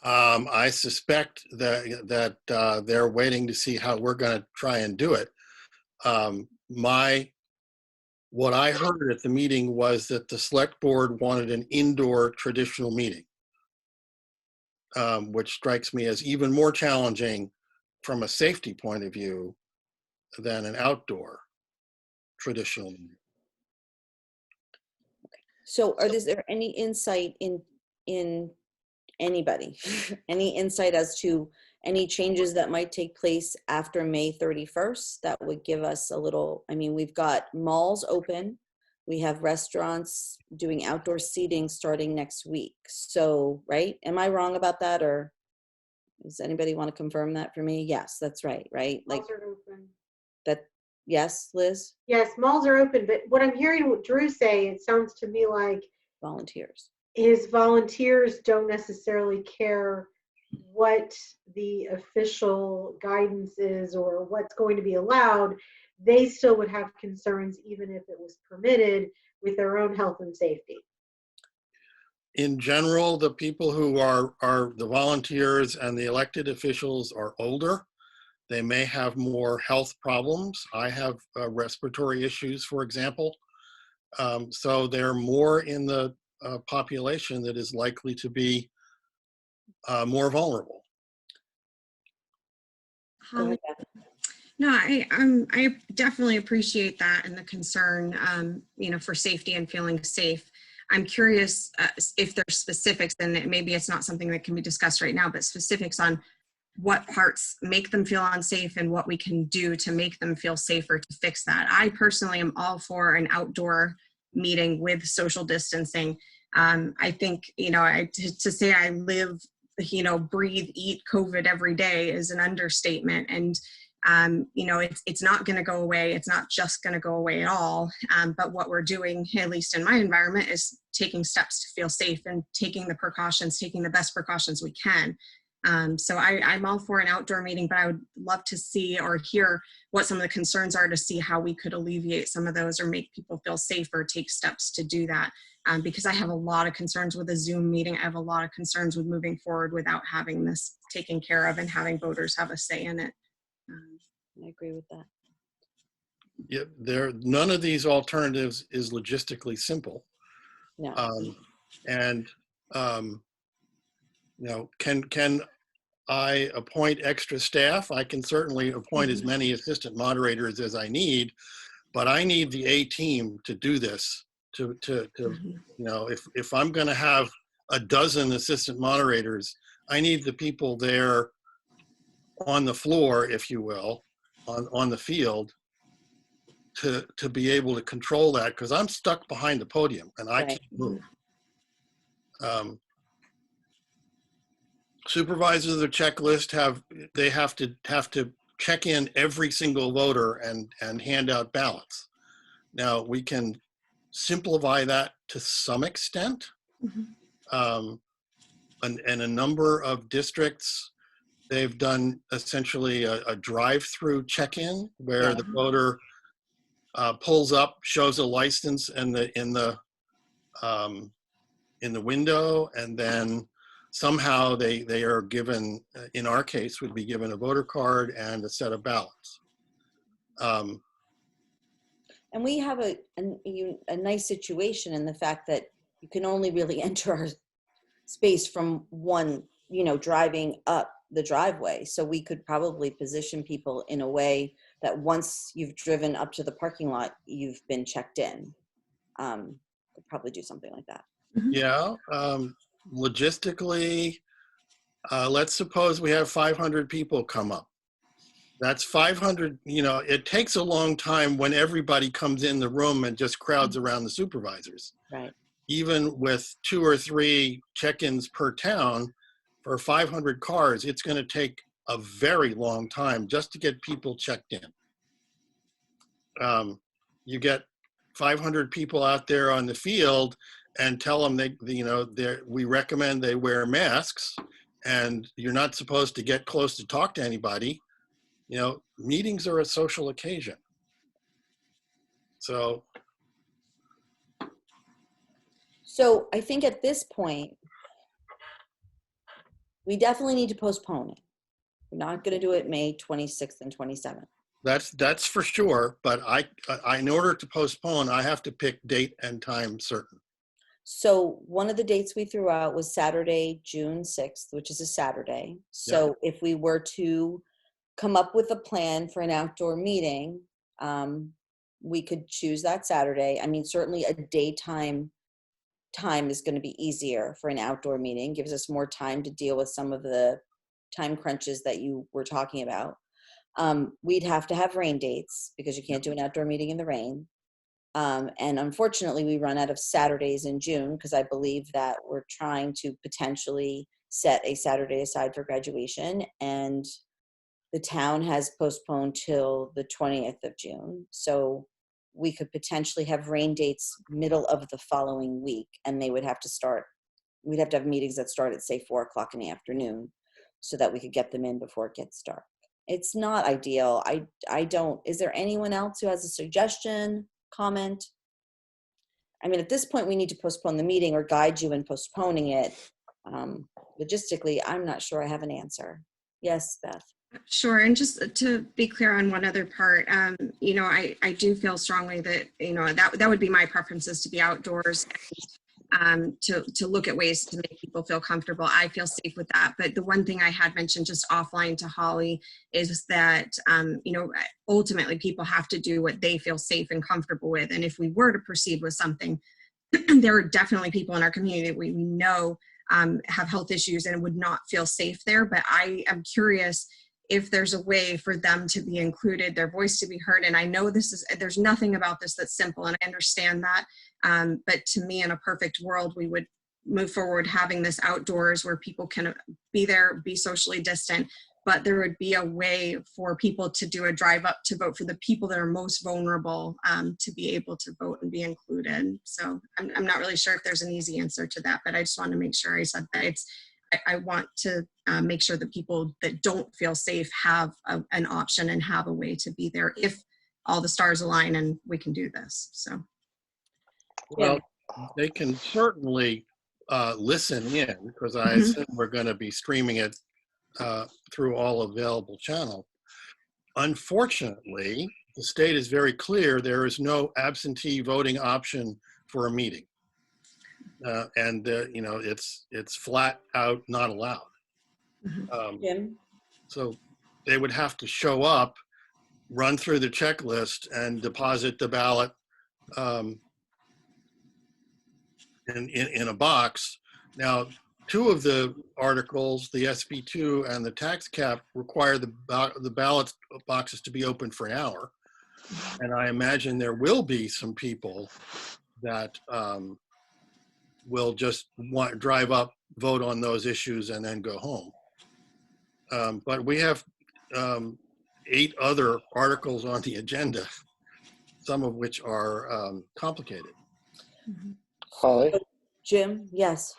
I suspect that they're waiting to see how we're going to try and do it. What I heard at the meeting was that the select board wanted an indoor traditional meeting, which strikes me as even more challenging from a safety point of view than an outdoor traditional meeting. So is there any insight in anybody, any insight as to any changes that might take place after May 31st that would give us a little, I mean, we've got malls open, we have restaurants doing outdoor seating starting next week. So, right? Am I wrong about that, or does anybody want to confirm that for me? Yes, that's right, right? Malls are open. That, yes, Liz? Yes, malls are open, but what I'm hearing what Drew say, it sounds to me like Volunteers. His volunteers don't necessarily care what the official guidance is or what's going to be allowed. They still would have concerns even if it was permitted with their own health and safety. In general, the people who are the volunteers and the elected officials are older. They may have more health problems. I have respiratory issues, for example. So they're more in the population that is likely to be more vulnerable. No, I definitely appreciate that and the concern, for safety and feeling safe. I'm curious if there's specifics, and maybe it's not something that can be discussed right now, but specifics on what parts make them feel unsafe and what we can do to make them feel safer to fix that. I personally am all for an outdoor meeting with social distancing. I think, to say I live, breathe, eat COVID every day is an understatement. And You know, it's not going to go away. It's not just going to go away at all. But what we're doing, at least in my environment, is taking steps to feel safe and taking the precautions, taking the best precautions we can. So I'm all for an outdoor meeting, but I would love to see or hear what some of the concerns are to see how we could alleviate some of those or make people feel safer, take steps to do that. Because I have a lot of concerns with a Zoom meeting. I have a lot of concerns with moving forward without having this taken care of and having voters have a say in it. I agree with that. Yeah, none of these alternatives is logistically simple. No. You know, can I appoint extra staff? I can certainly appoint as many assistant moderators as I need, but I need the A team to do this. You know, if I'm going to have a dozen assistant moderators, I need the people there on the floor, if you will, on the field to be able to control that, because I'm stuck behind the podium and I can't move. Supervisors of the checklist have to check in every single voter and hand out ballots. Now we can simplify that to some extent. And a number of districts, they've done essentially a drive-through check-in where the voter pulls up, shows a license in the window, and then somehow they are given, in our case, would be given a voter card and a set of ballots. And we have a nice situation in the fact that you can only really enter our space from one, you know, driving up the driveway. So we could probably position people in a way that once you've driven up to the parking lot, you've been checked in. Could probably do something like that. Yeah, logistically, let's suppose we have 500 people come up. That's 500, you know, it takes a long time when everybody comes in the room and just crowds around the supervisors. Right. Even with 2 or 3 check-ins per town, for 500 cars, it's going to take a very long time just to get people checked in. You get 500 people out there on the field and tell them we recommend they wear masks, and you're not supposed to get close to talk to anybody. You know, meetings are a social occasion. So I think at this point, we definitely need to postpone it. We're not going to do it May 26th and 27th. that's for sure. But I in order to postpone, I have to pick date and time certain. So one of the dates we threw out was Saturday, June 6th, which is a Saturday. So if we were to come up with a plan for an outdoor meeting, we could choose that Saturday. I mean, certainly a daytime time is going to be easier for an outdoor meeting, gives us more time to deal with some of the time crunches that you were talking about. We'd have to have rain dates because you can't do an outdoor meeting in the rain. And unfortunately, we run out of Saturdays in June because I believe that we're trying to potentially set a Saturday aside for graduation, and the town has postponed till the 20th of June. So we could potentially have rain dates middle of the following week, and they would have to start, we'd have to have meetings that start at say 4 o'clock in the afternoon so that we could get them in before it gets dark. It's not ideal. I don't, is there anyone else who has a suggestion, comment? I mean, at this point, we need to postpone the meeting or guide you in postponing it. Logistically, I'm not sure I have an answer. Yes, Beth. Sure. And just to be clear on one other part, you know, I do feel strongly that, you know, that would be my preferences, to be outdoors, to look at ways to make people feel comfortable. I feel safe with that. But the one thing I had mentioned just offline to Holly is that, you know, ultimately people have to do what they feel safe and comfortable with. And if we were to proceed with something, there are definitely people in our community that we know have health issues and would not feel safe there. But I am curious if there's a way for them to be included, their voice to be heard. And I know there's nothing about this that's simple, and I understand that. But to me, in a perfect world, we would move forward having this outdoors where people can be there, be socially distant, but there would be a way for people to do a drive up to vote for the people that are most vulnerable to be able to vote and be included. So I'm not really sure if there's an easy answer to that, but I just want to make sure I said that I want to make sure that people that don't feel safe have an option and have a way to be there if all the stars align and we can do this. So. Well, they can certainly listen in, because I assume we're going to be streaming it through all available channels. Unfortunately, the state is very clear there is no absentee voting option for a meeting. You know, it's flat out not allowed. So they would have to show up, run through the checklist, and deposit the ballot in a box. Now, two of the articles, the SB2 and the tax cap, require the ballot boxes to be open for an hour. And I imagine there will be some people that will just drive up, vote on those issues, and then go home. But we have 8 other articles on the agenda, some of which are complicated. Holly? Jim, yes.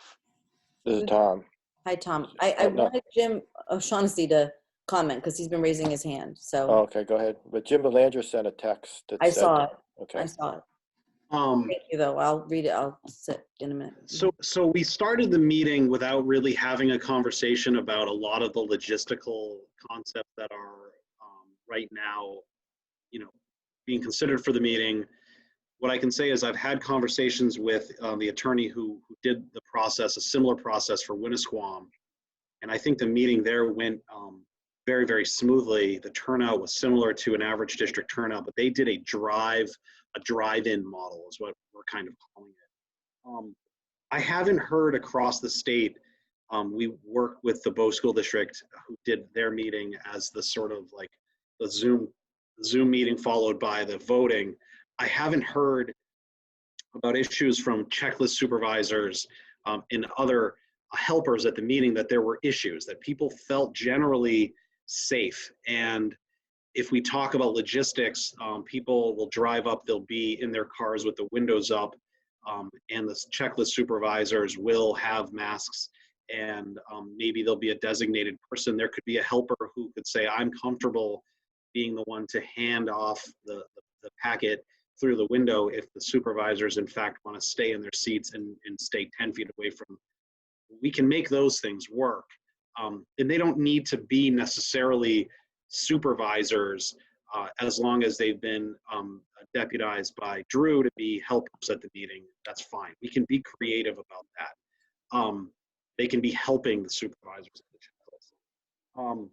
This is Tom. Hi, Tom. I wanted Jim O'Shaughnessy to comment because he's been raising his hand. So. Oh, okay, go ahead. But Jim Belanger sent a text that I said, saw it. Okay. I saw it. Thank you, though. I'll read it. I'll sit in a minute. So we started the meeting without really having a conversation about a lot of the logistical concepts that are right now, you know, being considered for the meeting. What I can say is I've had conversations with the attorney who did the process, a similar process for Winnisquam, and I think the meeting there went very, very smoothly. The turnout was similar to an average district turnout, but they did a drive-in model is what we're kind of calling it. I haven't heard across the state. We work with the Bow School District who did their meeting as the sort of like the Zoom meeting followed by the voting. I haven't heard about issues from checklist supervisors and other helpers at the meeting that there were issues, that people felt generally safe. And if we talk about logistics, people will drive up, they'll be in their cars with the windows up, and the checklist supervisors will have masks, and maybe there'll be a designated person. There could be a helper who could say, I'm comfortable being the one to hand off the packet through the window if the supervisors in fact want to stay in their seats and stay 10 feet away from. We can make those things work. And they don't need to be necessarily supervisors as long as they've been deputized by Drew to be helpers at the meeting. That's fine. We can be creative about that. They can be helping the supervisors at the checklist.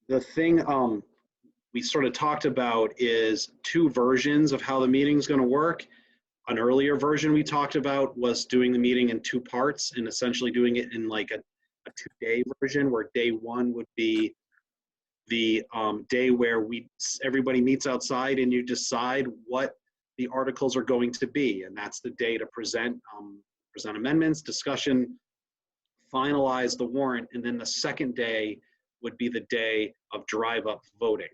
The thing we sort of talked about is 2 versions of how the meeting's going to work. An earlier version we talked about was doing the meeting in 2 parts and essentially doing it in like a 2-day version, where day 1 would be the day where everybody meets outside and you decide what the articles are going to be, and that's the day to present amendments, discussion, finalize the warrant, and then the second day would be the day of drive-up voting.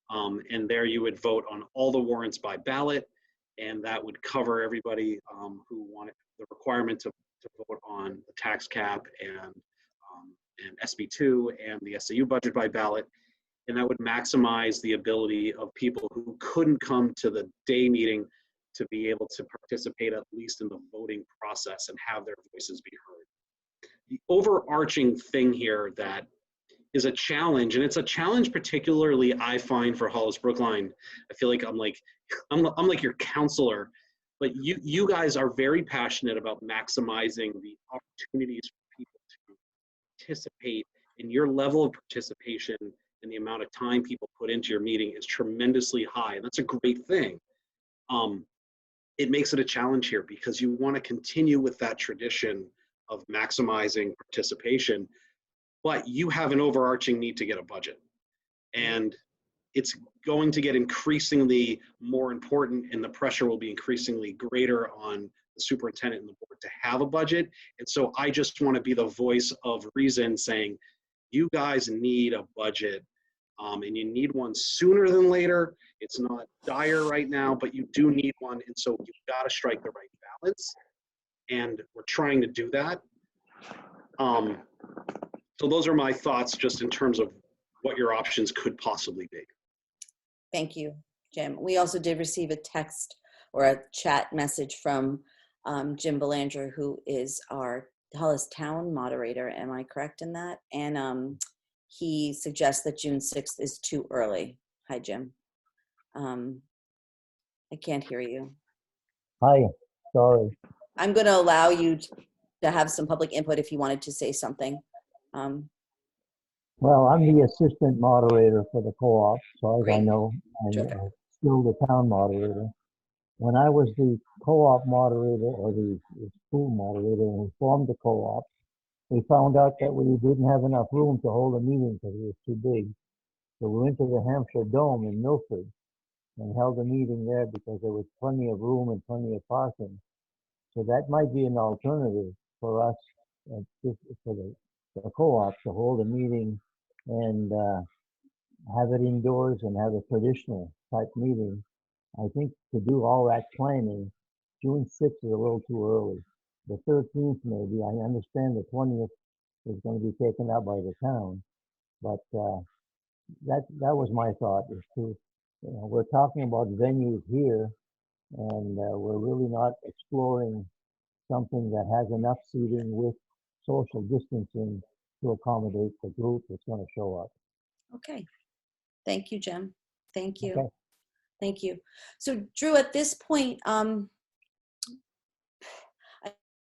And there you would vote on all the warrants by ballot, and that would cover everybody who wanted the requirement to vote on the tax cap and SB2 and the SAU budget by ballot. And that would maximize the ability of people who couldn't come to the day meeting to be able to participate at least in the voting process and have their voices be heard. The overarching thing here that is a challenge, and it's a challenge particularly I find for Hollis Brookline. I feel like I'm like your counselor, but you guys are very passionate about maximizing the opportunities for people to participate, and your level of participation and the amount of time people put into your meeting is tremendously high, and that's a great thing. It makes it a challenge here because you want to continue with that tradition of maximizing participation, but you have an overarching need to get a budget. And it's going to get increasingly more important, and the pressure will be increasingly greater on the superintendent and the board to have a budget. And so I just want to be the voice of reason saying, you guys need a budget, and you need one sooner than later. It's not dire right now, but you do need one. And so you've got to strike the right balance. And we're trying to do that. So those are my thoughts just in terms of what your options could possibly be. Thank you, Jim. We also did receive a text or a chat message from Jim Belanger, who is our Hollis Town moderator. Am I correct in that? And he suggests that June 6th is too early. Hi, Jim. I can't hear you. Hi, sorry. I'm going to allow you to have some public input if you wanted to say something. Well, I'm the assistant moderator for the co-op, so as I Great. know, I'm Terrific. still the town moderator. When I was the co-op moderator or the school moderator and we formed the co-op, we found out that we didn't have enough room to hold a meeting because it was too big. So we went to the Hampshire Dome in Milford and held a meeting there because there was plenty of room and plenty of parking. So that might be an alternative for us, for the co-op, to hold a meeting and have it indoors and have a traditional type meeting. I think to do all that planning, June 6th is a little too early. The 13th maybe. I understand the 20th is going to be taken up by the town, but that was my thought. Is to, we're talking about venues here, and we're really not exploring something that has enough seating with social distancing to accommodate the group that's going to show up. Okay. Thank you, Jim. Thank you. Okay. Thank you. So Drew, at this point, I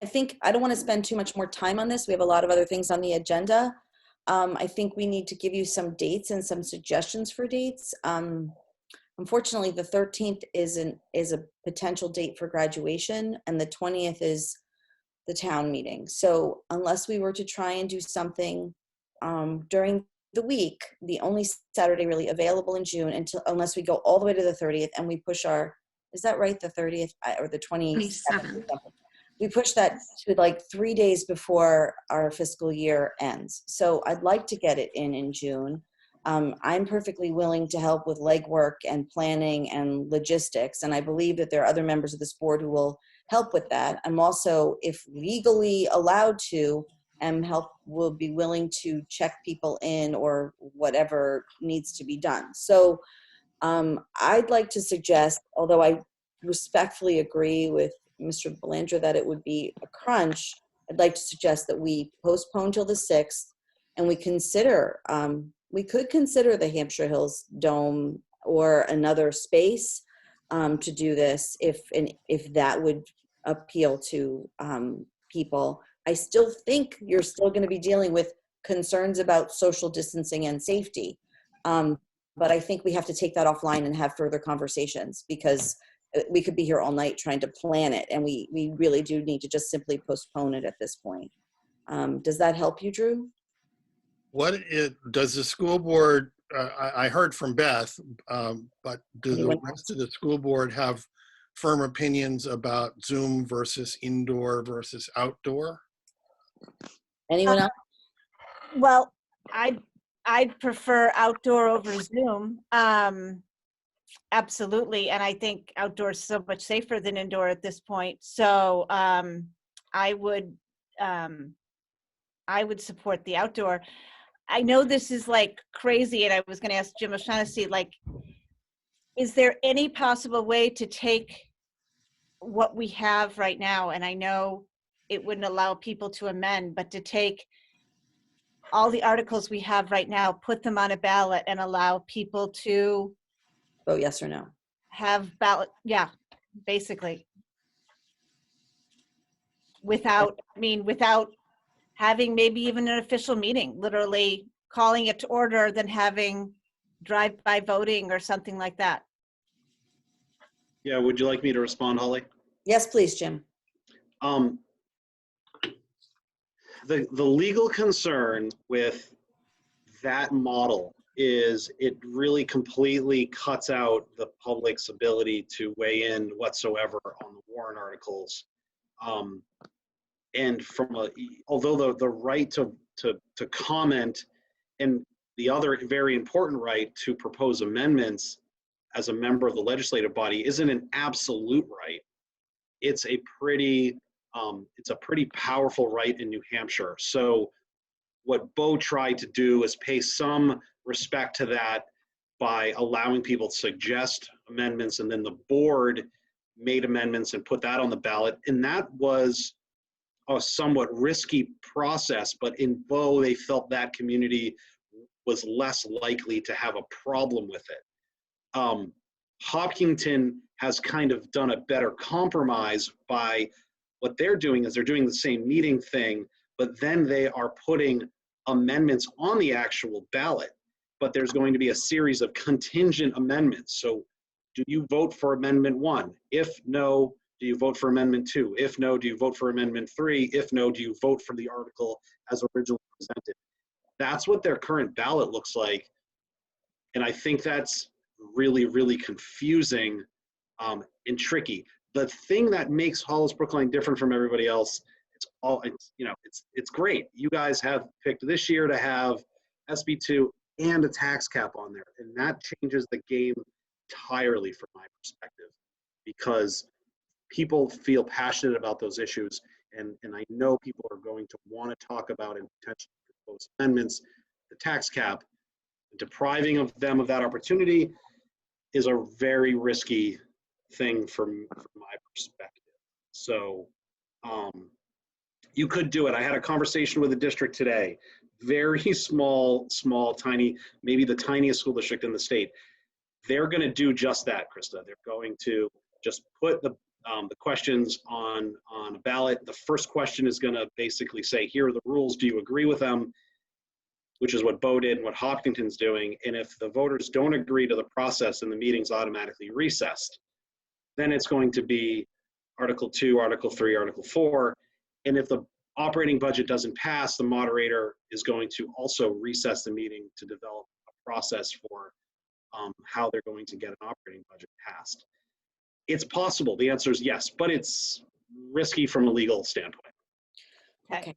think I don't want to spend too much more time on this. We have a lot of other things on the agenda. I think we need to give you some dates and some suggestions for dates. Unfortunately, the 13th is a potential date for graduation, and the 20th is the town meeting. So unless we were to try and do something during the week, the only Saturday really available in June unless we go all the way to the 30th and we push our, is that right, the 30th or the 27th? We push that to like 3 days before our fiscal year ends. So I'd like to get it in June. I'm perfectly willing to help with legwork and planning and logistics. And I believe that there are other members of this board who will help with that. I'm also, if legally allowed to, will be willing to check people in or whatever needs to be done. So I'd like to suggest, although I respectfully agree with Mr. Belanger that it would be a crunch, I'd like to suggest that we postpone till the 6th and we consider, we could consider the Hampshire Hills Dome or another space to do this if that would appeal to people. I still think you're still going to be dealing with concerns about social distancing and safety. But I think we have to take that offline and have further conversations because we could be here all night trying to plan it. And we really do need to just simply postpone it at this point. Does that help you, Drew? Does the school board, I heard from Beth, but does the rest of the school board have firm opinions about Zoom versus indoor versus outdoor? Anyone else? Well, I'd prefer outdoor over Zoom. Absolutely. And I think outdoor is so much safer than indoor at this point. So I would support the outdoor. I know this is like crazy, and I was going to ask Jim O'Shaughnessy, like, is there any possible way to take what we have right now, and I know it wouldn't allow people to amend, but to take all the articles we have right now, put them on a ballot and allow people to vote yes or no? Have ballot, yeah, basically. Without having maybe even an official meeting, literally calling it to order, then having drive-by voting or something like that. Yeah, would you like me to respond, Holly? Yes, please, Jim. The legal concern with that model is it really completely cuts out the public's ability to weigh in whatsoever on the warrant articles. And although the right to comment And the other very important right to propose amendments as a member of the legislative body isn't an absolute right. It's a pretty powerful right in New Hampshire. So what Bo tried to do is pay some respect to that by allowing people to suggest amendments, and then the board made amendments and put that on the ballot. And that was a somewhat risky process, but in Bo, they felt that community was less likely to have a problem with it. Hopkinton has kind of done a better compromise by what they're doing is they're doing the same meeting thing, but then they are putting amendments on the actual ballot. But there's going to be a series of contingent amendments. So do you vote for Amendment 1? If no, do you vote for Amendment 2? If no, do you vote for Amendment 3? If no, do you vote for the article as originally presented? That's what their current ballot looks like. And I think that's really, really confusing and tricky. The thing that makes Hollis Brookline different from everybody else, it's great. You guys have picked this year to have SB2 and a tax cap on there. And that changes the game entirely from my perspective, because people feel passionate about those issues. And I know people are going to want to talk about and potentially propose amendments. The tax cap, depriving of them of that opportunity is a very risky thing from my perspective. So you could do it. I had a conversation with a district today, very small, tiny, maybe the tiniest school district in the state. They're going to do just that, Krista. They're going to just put the questions on a ballot. The first question is going to basically say, here are the rules. Do you agree with them? Which is what Bo did and what Hopkinton's doing. And if the voters don't agree to the process and the meeting's automatically recessed, then it's going to be Article 2, Article 3, Article 4. And if the operating budget doesn't pass, the moderator is going to also recess the meeting to develop a process for how they're going to get an operating budget passed. It's possible. The answer is yes, but it's risky from a legal standpoint. Okay.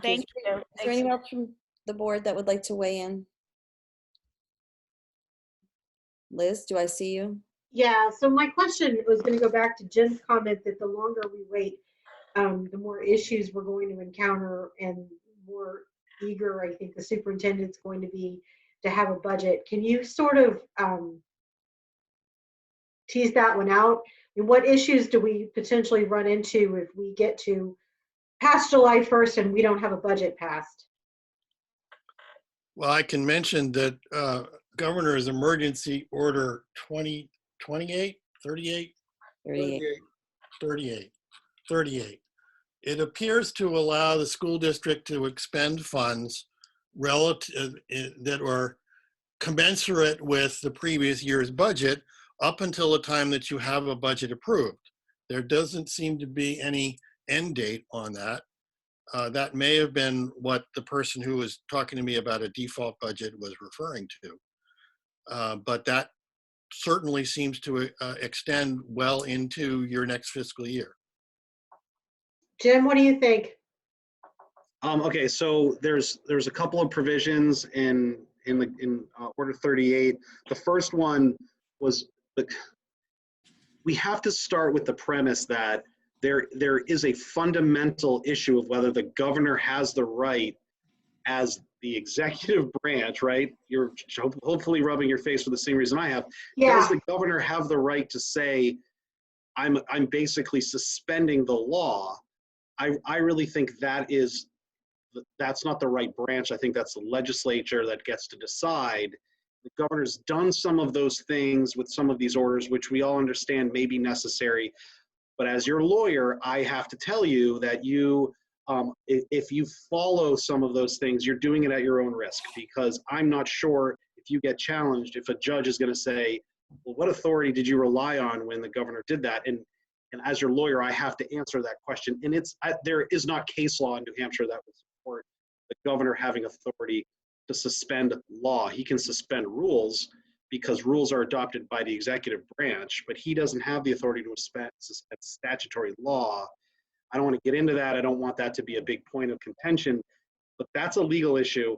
Thank you. Is there anyone else from the board that would like to weigh in? Liz, do I see you? Yeah, so my question was going to go back to Jen's comment that the longer we wait, the more issues we're going to encounter and more eager I think the superintendent's going to be to have a budget. Can you sort of tease that one out? And what issues do we potentially run into if we get to past July 1st and we don't have a budget passed? Well, I can mention that Governor's Emergency Order 38. It appears to allow the school district to expend funds relative that are commensurate with the previous year's budget up until the time that you have a budget approved. There doesn't seem to be any end date on that. That may have been what the person who was talking to me about a default budget was referring to. But that certainly seems to extend well into your next fiscal year. Jim, what do you think? Okay, so there's a couple of provisions in Order 38. The first one was we have to start with the premise that there is a fundamental issue of whether the governor has the right as the executive branch, right? You're hopefully rubbing your face for the same reason I have. Yeah. Does the governor have the right to say, I'm basically suspending the law? I really think that's not the right branch. I think that's the legislature that gets to decide. The governor's done some of those things with some of these orders, which we all understand may be necessary. But as your lawyer, I have to tell you that if you follow some of those things, you're doing it at your own risk, because I'm not sure if you get challenged, if a judge is going to say, well, what authority did you rely on when the governor did that? And as your lawyer, I have to answer that question. And there is not case law in New Hampshire that would support the governor having authority to suspend law. He can suspend rules because rules are adopted by the executive branch, but he doesn't have the authority to suspend statutory law. I don't want to get into that. I don't want that to be a big point of contention, but that's a legal issue.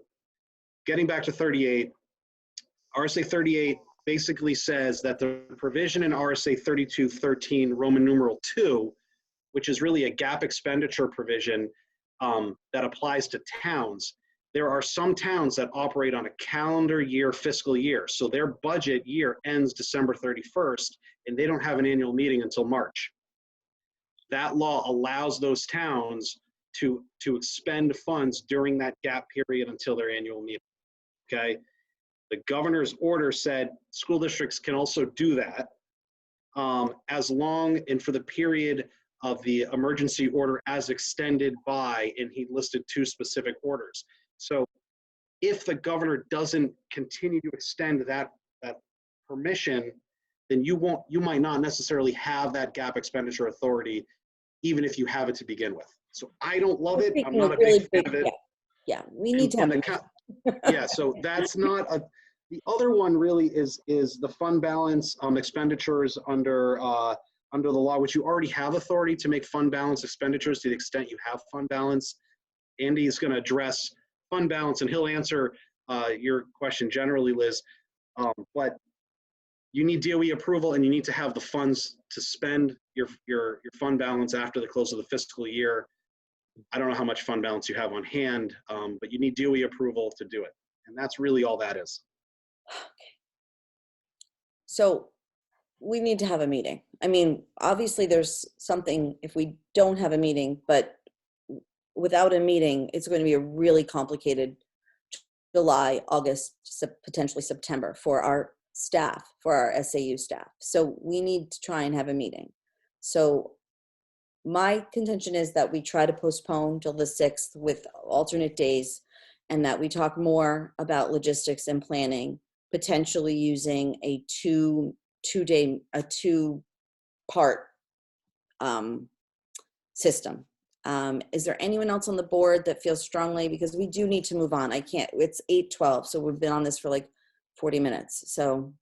getting back to 38, RSA 38 basically says that the provision in RSA 3213 Roman numeral 2, which is really a gap expenditure provision that applies to towns. There are some towns that operate on a calendar year, fiscal year. So their budget year ends December 31st, and they don't have an annual meeting until March. That law allows those towns to expend funds during that gap period until their annual meeting, okay? The governor's order said school districts can also do that as long and for the period of the emergency order as extended by, and he listed 2 specific orders. So if the governor doesn't continue to extend that permission, then you might not necessarily have that gap expenditure authority, even if you have it to begin with. So I don't love it. I'm not a big fan of it. Yeah, we need to have yeah, so that's not a, the other one really is the fund balance expenditures under the law, which you already have authority to make fund balance expenditures to the extent you have fund balance. Andy is going to address fund balance, and he'll answer your question generally, Liz. But you need DOE approval, and you need to have the funds to spend your fund balance after the close of the fiscal year. I don't know how much fund balance you have on hand, but you need DOE approval to do it. And that's really all that is. Okay. So we need to have a meeting. I mean, obviously there's something if we don't have a meeting, but without a meeting, it's going to be a really complicated July, August, potentially September for our staff, for our SAU staff. So we need to try and have a meeting. So my contention is that we try to postpone till the 6th with alternate days, and that we talk more about logistics and planning, potentially using a two-part system. Is there anyone else on the board that feels strongly? Because we do need to move on. I can't, it's 8:12, so we've been on this for like 40 minutes. So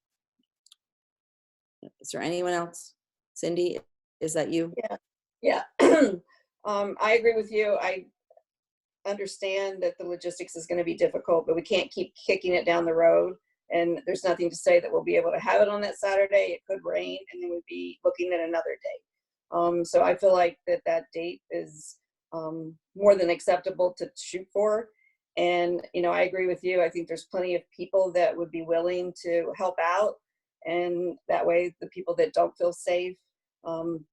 is there anyone else? Cindy, is that you? Yeah. I agree with you. I understand that the logistics is going to be difficult, but we can't keep kicking it down the road. And there's nothing to say that we'll be able to have it on that Saturday. It could rain, and then we'd be looking at another date. So I feel like that date is more than acceptable to shoot for. And, you know, I agree with you. I think there's plenty of people that would be willing to help out. And that way the people that don't feel safe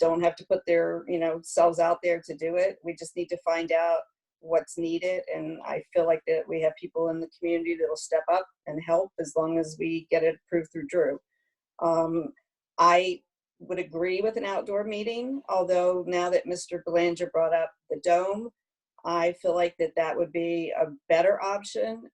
don't have to put their, selves out there to do it. We just need to find out what's needed. And I feel like that we have people in the community that will step up and help as long as we get it approved through Drew. I would agree with an outdoor meeting, although now that Mr. Belanger brought up the dome, I feel like that would be a better option.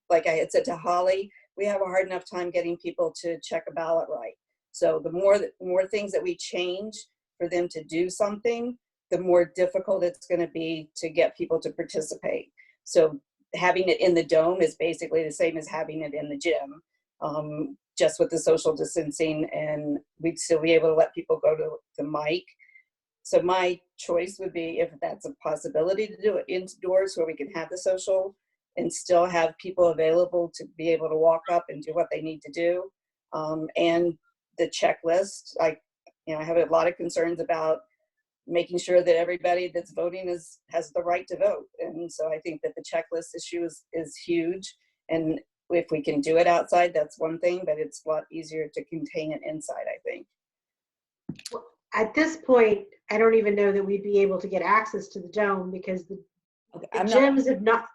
Like I had said to Holly, we have a hard enough time getting people to check a ballot right. So the more things that we change for them to do something, the more difficult it's going to be to get people to participate. So having it in the dome is basically the same as having it in the gym, just with the social distancing, and we'd still be able to let people go to the mic. So my choice would be, if that's a possibility, to do it indoors where we can have the social and still have people available to be able to walk up and do what they need to do. And the checklist, I have a lot of concerns about making sure that everybody that's voting has the right to vote. And so I think that the checklist issue is huge. And if we can do it outside, that's one thing, but it's a lot easier to contain it inside, I think. At this point, I don't even know that we'd be able to get access to the dome because the gyms have not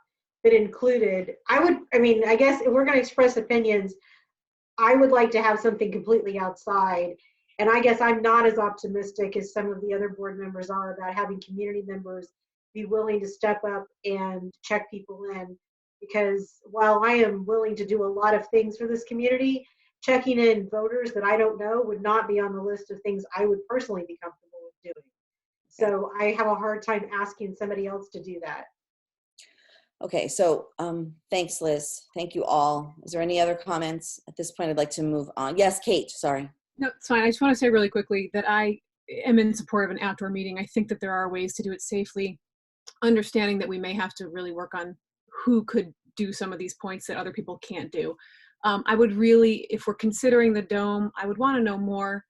been included. I guess if we're going to express opinions, I would like to have something completely outside. And I guess I'm not as optimistic as some of the other board members are about having community members be willing to step up and check people in. Because while I am willing to do a lot of things for this community, checking in voters that I don't know would not be on the list of things I would personally be comfortable with doing. So I have a hard time asking somebody else to do that. Okay, so thanks, Liz. Thank you all. Is there any other comments? At this point, I'd like to move on. Yes, Kate, sorry. No, it's fine. I just want to say really quickly that I am in support of an outdoor meeting. I think that there are ways to do it safely, understanding that we may have to really work on who could do some of these points that other people can't do. I would really, if we're considering the dome, I would want to know more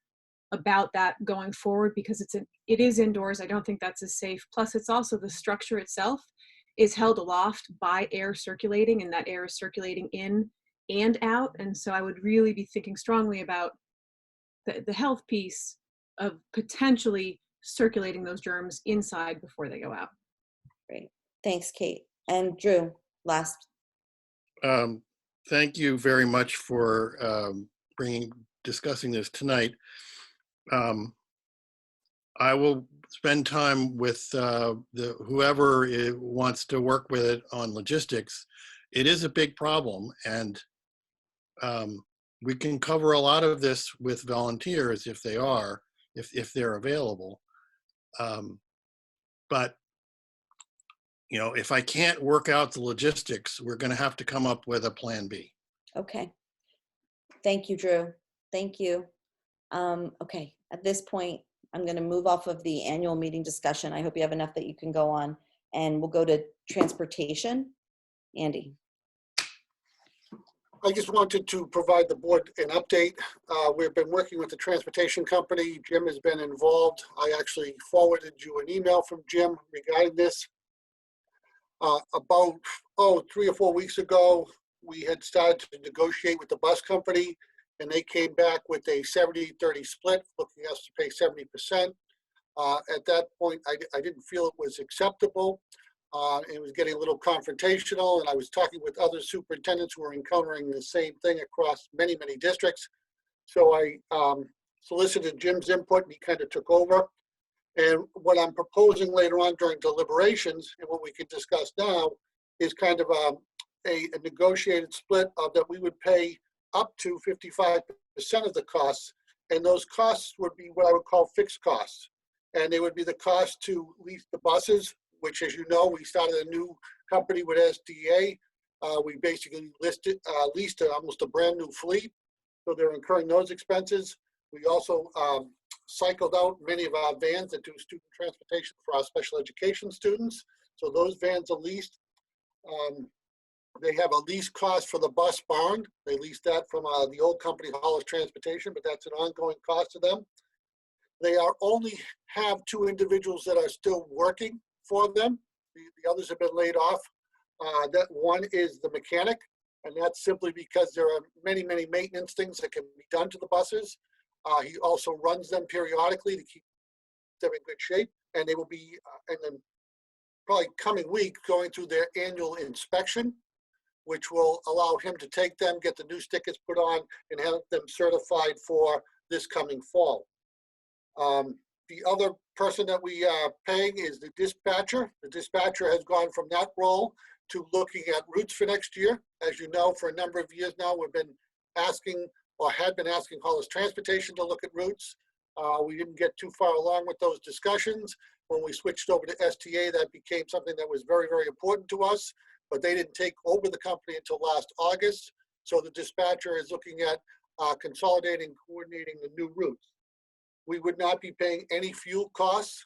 about that going forward, because it is indoors. I don't think that's as safe. Plus, it's also the structure itself is held aloft by air circulating, and that air is circulating in and out. And so I would really be thinking strongly about the health piece of potentially circulating those germs inside before they go out. Great. Thanks, Kate. And Drew, last. Thank you very much for discussing this tonight. I will spend time with whoever wants to work with it on logistics. It is a big problem, and we can cover a lot of this with volunteers if they're available. But if I can't work out the logistics, we're going to have to come up with a plan B. Okay. Thank you, Drew. Thank you. Okay, at this point, I'm going to move off of the annual meeting discussion. I hope you have enough that you can go on, and we'll go to transportation. Andy. I just wanted to provide the board an update. We've been working with the transportation company. Jim has been involved. I actually forwarded you an email from Jim regarding this. About 3 or 4 weeks ago, we had started to negotiate with the bus company, and they came back with a 70-30 split, looking us to pay 70%. At that point, I didn't feel it was acceptable. It was getting a little confrontational, and I was talking with other superintendents who were encountering the same thing across many, many districts. So I solicited Jim's input, and he kind of took over. And what I'm proposing later on during deliberations, and what we can discuss now, is kind of a negotiated split of that we would pay up to 55% of the costs, and those costs would be what I would call fixed costs. And they would be the cost to lease the buses, which, as you know, we started a new company with SDA. We basically leased almost a brand new fleet, so they're incurring those expenses. We also cycled out many of our vans that do student transportation for our special education students. So those vans are leased. They have a lease cost for the bus barn. They lease that from the old company, Hollis Transportation, but that's an ongoing cost to them. They only have 2 individuals that are still working for them. The others have been laid off. That one is the mechanic, and that's simply because there are many, many maintenance things that can be done to the buses. He also runs them periodically to keep them in good shape, and they will be, in the probably coming week, going through their annual inspection, which will allow him to take them, get the new stickers put on, and have them certified for this coming fall. The other person that we are paying is the dispatcher. The dispatcher has gone from that role to looking at routes for next year. As you know, for a number of years now, we've been asking, or had been asking Hollis Transportation to look at routes. We didn't get too far along with those discussions. When we switched over to STA, that became something that was very, very important to us, but they didn't take over the company until last August. So the dispatcher is looking at consolidating, coordinating the new routes. We would not be paying any fuel costs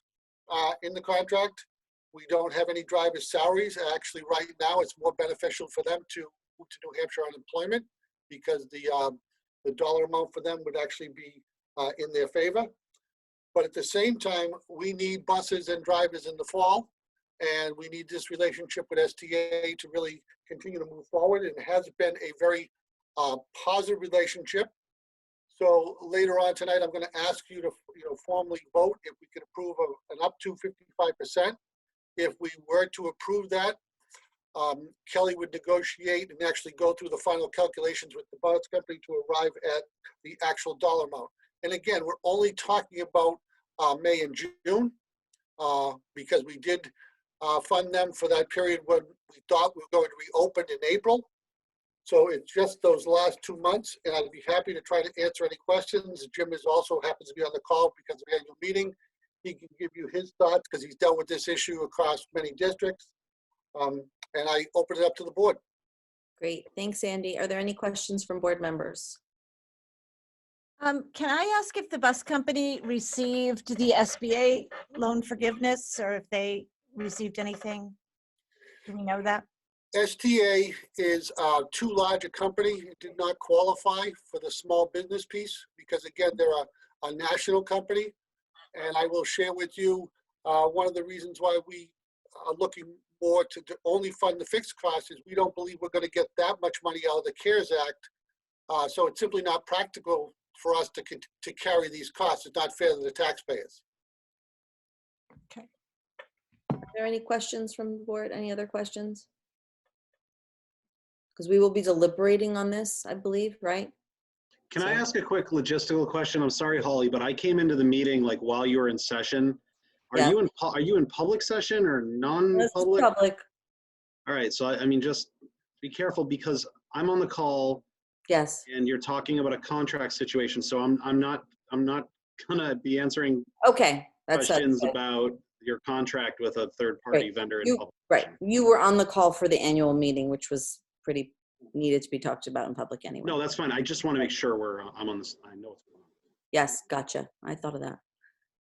in the contract. We don't have any drivers' salaries. Actually, right now, it's more beneficial for them to move to New Hampshire unemployment, because the dollar amount for them would actually be in their favor. But at the same time, we need buses and drivers in the fall, and we need this relationship with STA to really continue to move forward. And it has been a very positive relationship. So later on tonight, I'm going to ask you to formally vote if we could approve an up to 55%. If we were to approve that, Kelly would negotiate and actually go through the final calculations with the bus company to arrive at the actual dollar amount. And again, we're only talking about May and June because we did fund them for that period when we thought we were going to reopen in April. So it's just those last 2 months, and I'd be happy to try to answer any questions. Jim is also happens to be on the call because of the annual meeting. He can give you his thoughts because he's dealt with this issue across many districts. And I open it up to the board. Great, thanks, Andy. Are there any questions from board members? Can I ask if the bus company received the SBA loan forgiveness, or if they received anything? Do we know that? STA is too large a company. It did not qualify for the small business piece because again, they're a national company. And I will share with you one of the reasons why we are looking more to only fund the fixed costs is we don't believe we're going to get that much money out of the CARES Act. So it's simply not practical for us to carry these costs. It's not fair to the taxpayers. Okay. Are there any questions from the board? Any other questions? Because we will be deliberating on this, I believe, right? Can I ask a quick logistical question? I'm sorry, Holly, but I came into the meeting like while you were in session. Are Yeah. you in public session or This is non-public? public. All right, so I mean, just be careful because I'm on the call. Yes. And you're talking about a contract situation, so I'm not gonna be answering Okay. That's questions good. about your contract with a third-party Right. vendor in You, public. right. You were on the call for the annual meeting, which was pretty needed to be talked about in public anyway. No, that's fine. I just want to make sure I'm on this. I know what's going on. Yes, gotcha. I thought of that.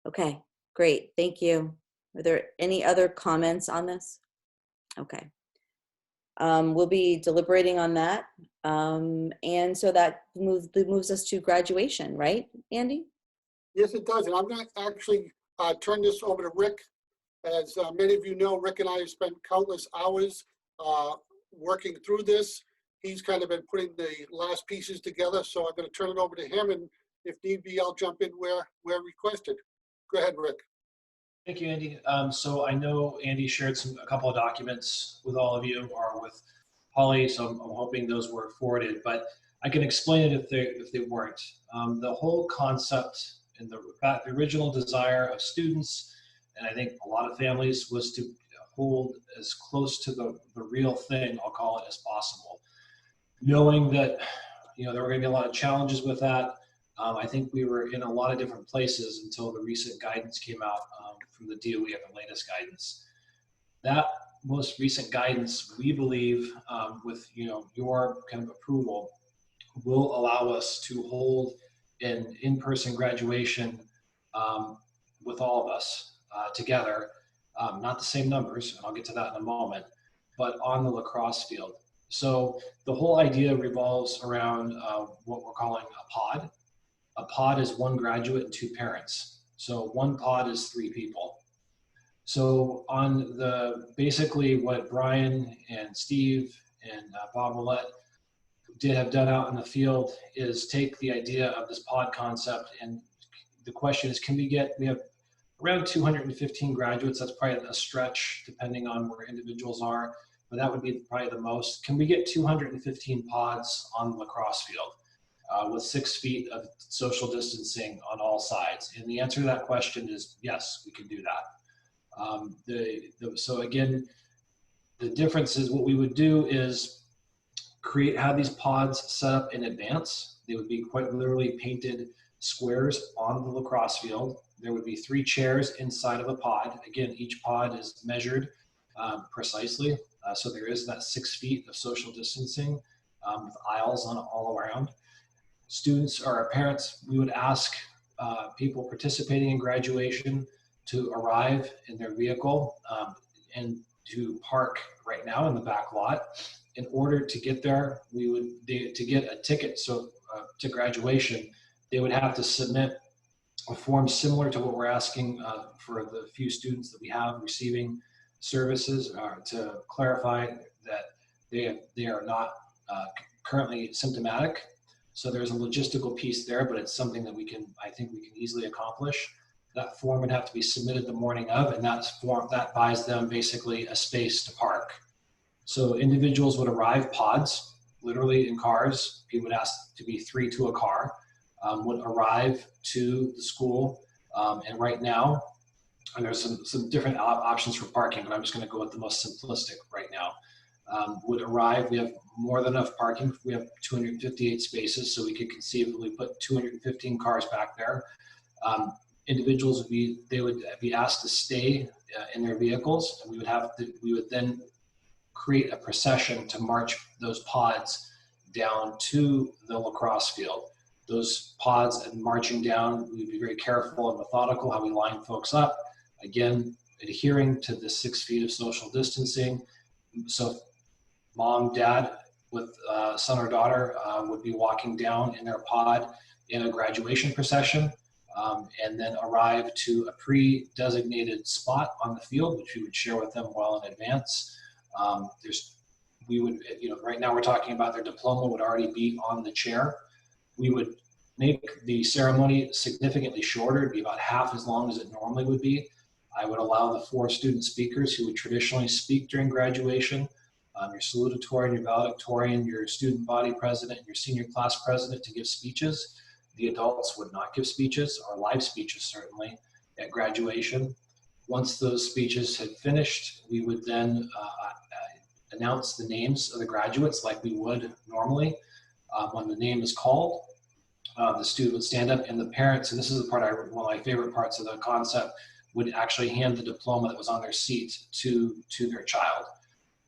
Okay, great. Thank you. Are there any other comments on this? Okay. We'll be deliberating on that. And so that moves us to graduation, right, Andy? Yes, it does. And I'm going to actually turn this over to Rick. As many of you know, Rick and I have spent countless hours working through this. He's kind of been putting the last pieces together. So I'm going to turn it over to him. And if need be, I'll jump in where requested. Go ahead, Rick. Thank you, Andy. So I know Andy shared a couple of documents with all of you or with Holly, so I'm hoping those were forwarded, but I can explain it if they weren't. The whole concept and the original desire of students, and I think a lot of families, was to hold as close to the real thing, I'll call it, as possible. Knowing that, there were going to be a lot of challenges with that. I think we were in a lot of different places until the recent guidance came out from the DOE at the latest guidance. That most recent guidance, we believe, with your kind of approval, will allow us to hold an in-person graduation with all of us together. Not the same numbers, and I'll get to that in a moment, but on the lacrosse field. So the whole idea revolves around what we're calling a pod. A pod is one graduate and two parents. So one pod is 3 people. So on basically what Brian and Steve and Bob Willett have done out in the field is take the idea of this pod concept, and the question is, we have around 215 graduates. That's probably a stretch depending on where individuals are, but that would be probably the most. Can we get 215 pods on the lacrosse field with 6 feet of social distancing on all sides? And the answer to that question is yes, we can do that. So again, the difference is what we would do is have these pods set up in advance. They would be quite literally painted squares on the lacrosse field. There would be 3 chairs inside of a pod. Again, each pod is measured precisely. So there is that 6 feet of social distancing with aisles on all around. Students or our parents, we would ask people participating in graduation to arrive in their vehicle and to park right now in the back lot. In order to get there, to get a ticket to graduation, they would have to submit a form similar to what we're asking for the few students that we have receiving services to clarify that they are not currently symptomatic. So there's a logistical piece there, but it's something that I think we can easily accomplish. That form would have to be submitted the morning of, and that buys them basically a space to park. So individuals would arrive pods, literally in cars. People would ask to be 3 to a car, would arrive to the school. And right now, and there's some different options for parking, but I'm just gonna go with the most simplistic right now. Would arrive, we have more than enough parking. We have 258 spaces, so we could conceivably put 215 cars back there. Individuals would be asked to stay in their vehicles, and we would then create a procession to march those pods down to the lacrosse field. Those pods and marching down, we'd be very careful and methodical how we line folks up. Again, adhering to the 6 feet of social distancing. So mom, dad with son or daughter would be walking down in their pod in a graduation procession, and then arrive to a pre-designated spot on the field, which we would share with them well in advance. We would, right now we're talking about their diploma would already be on the chair. We would make the ceremony significantly shorter. It'd be about half as long as it normally would be. I would allow the 4 student speakers who would traditionally speak during graduation, your salutatorian, your valedictorian, your student body president, your senior class president, to give speeches. The adults would not give speeches, or live speeches certainly, at graduation. Once those speeches had finished, we would then announce the names of the graduates like we would normally. When the name is called, the student would stand up, and the parents, and this is the part one of my favorite parts of the concept, would actually hand the diploma that was on their seat to their child.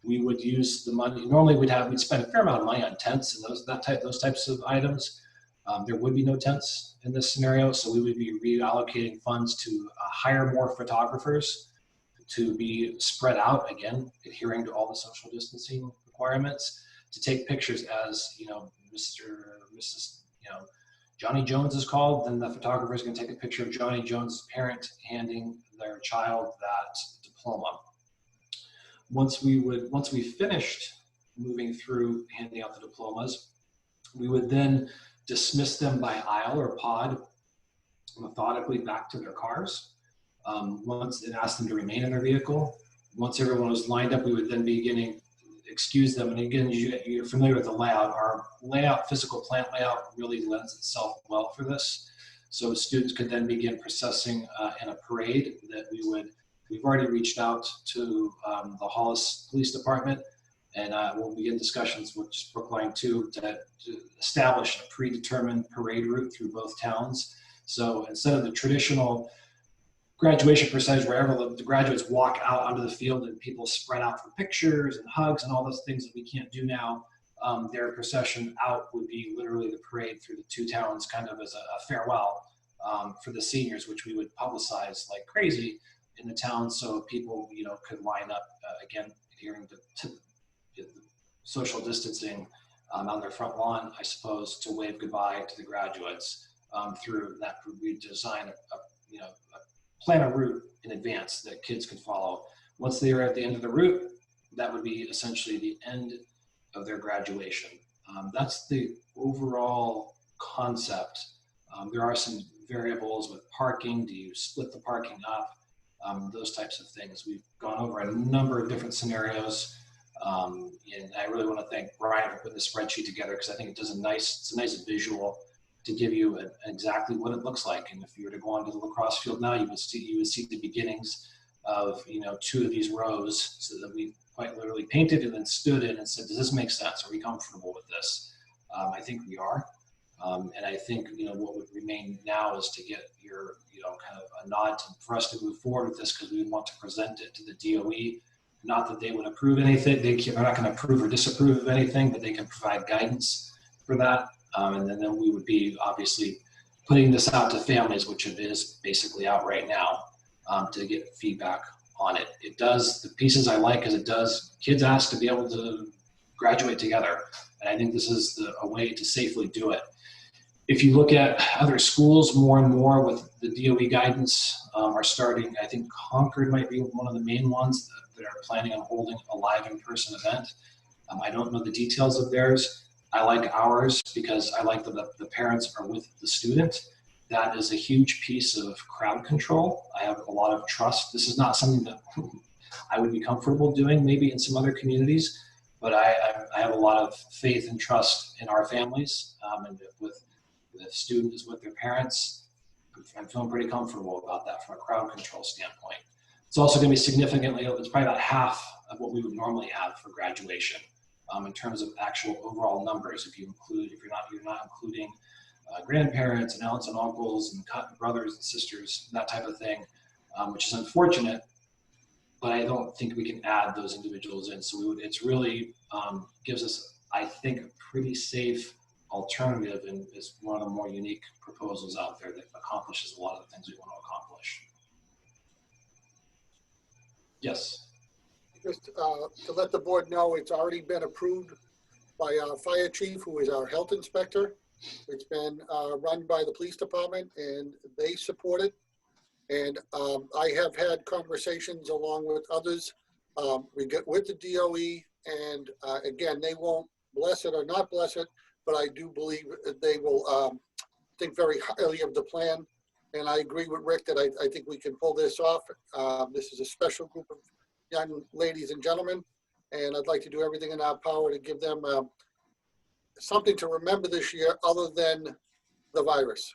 We would use the money. Normally, we'd spend a fair amount of money on tents and those types of items. There would be no tents in this scenario, so we would be reallocating funds to hire more photographers to be spread out, again, adhering to all the social distancing requirements, to take pictures as, Mrs. Johnny Jones is called, then the photographer is going to take a picture of Johnny Jones' parent handing their child that diploma. Once we finished moving through handing out the diplomas, we would then dismiss them by aisle or pod methodically back to their cars. And ask them to remain in their vehicle. Once everyone was lined up, we would then be excuse them. And again, you're familiar with the layout. Our layout, physical plant layout, really lends itself well for this. So students could then begin processing in a parade that we've already reached out to the Hollis Police Department, and we'll begin discussions with just Brookline too to establish a predetermined parade route through both towns. So instead of the traditional graduation percentage wherever the graduates walk out onto the field and people spread out for pictures and hugs and all those things that we can't do now, their procession out would be literally the parade through the 2 towns, kind of as a farewell for the seniors, which we would publicize like crazy in the town, so people could line up, again, adhering to social distancing on their front lawn, I suppose, to wave goodbye to the graduates through that. We design plan a route in advance that kids could follow. Once they are at the end of the route, that would be essentially the end of their graduation. That's the overall concept. There are some variables with parking. Do you split the parking up? Those types of things. We've gone over a number of different scenarios. And I really want to thank Brian for putting the spreadsheet together, because I think it does it's a nice visual to give you exactly what it looks like. And if you were to go onto the lacrosse field now, you would see the beginnings of 2 of these rows, so that we quite literally painted and then stood in and said, does this make sense? Are we comfortable with this? I think we are. And I think what would remain now is to get your kind of a nod for us to move forward with this, because we want to present it to the DOE. Not that they would approve anything. They're not going to approve or disapprove of anything, but they can provide guidance for that. And then we would be obviously putting this out to families, which it is basically out right now, to get feedback on it. It does, the pieces I like is it does, kids ask to be able to graduate together. And I think this is a way to safely do it. If you look at other schools, more and more with the DOE guidance are starting, I think Concord might be one of the main ones that are planning on holding a live in-person event. I don't know the details of theirs. I like ours because I like that the parents are with the student. That is a huge piece of crowd control. I have a lot of trust. This is not something that I would be comfortable doing maybe in some other communities, but I have a lot of faith and trust in our families, and with the student is with their parents. I'm feeling pretty comfortable about that from a crowd control standpoint. It's also going to be significantly, it's probably about half of what we would normally have for graduation in terms of actual overall numbers. If you're not including grandparents and aunts and uncles and brothers and sisters, that type of thing, which is unfortunate, but I don't think we can add those individuals in. So it's really gives us, I think, a pretty safe alternative, and is one of the more unique proposals out there that accomplishes a lot of the things we want to accomplish. Yes. Just to let the board know, it's already been approved by our fire chief, who is our health inspector. It's been run by the police department, and they support it. And I have had conversations along with others with the DOE, and again, they won't bless it or not bless it, but I do believe that they will think very highly of the plan. And I agree with Rick that I think we can pull this off. This is a special group of young ladies and gentlemen, and I'd like to do everything in our power to give them something to remember this year other than the virus.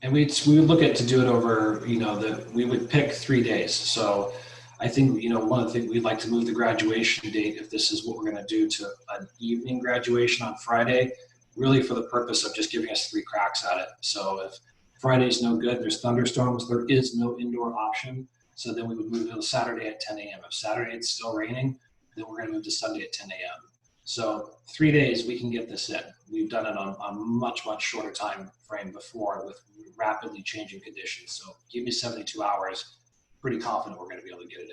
And we would look at to do it over, we would pick 3 days. So I think, one of the things we'd like to move the graduation date, if this is what we're going to do, to an evening graduation on Friday, really for the purpose of just giving us 3 cracks at it. So if Friday's no good, there's thunderstorms, there is no indoor option. So then we would move to Saturday at 10 a.m. If Saturday it's still raining, then we're going to move to Sunday at 10 a.m. So 3 days we can get this in. We've done it on a much, much shorter time frame before with rapidly changing conditions. So give me 72 hours. Pretty confident we're going to be able to get it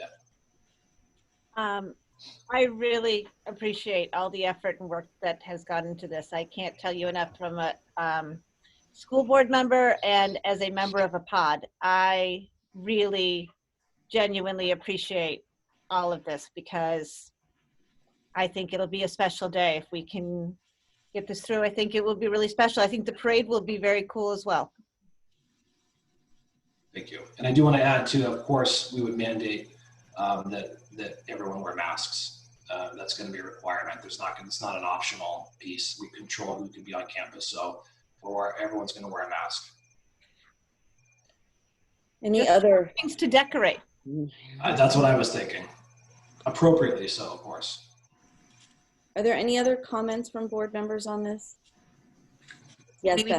in. I really appreciate all the effort and work that has gone into this. I can't tell you enough from a school board member and as a member of a pod. I really genuinely appreciate all of this because I think it'll be a special day. If we can get this through, I think it will be really special. I think the parade will be very cool as well. Thank you. And I do want to add too, of course, we would mandate that everyone wear masks. That's going to be a requirement. It's not an optional piece. We control who can be on campus. So everyone's going to wear a mask. Any other things to decorate? That's what I was thinking. Appropriately so, of course. Are there any other comments from board members on this? Yes, maybe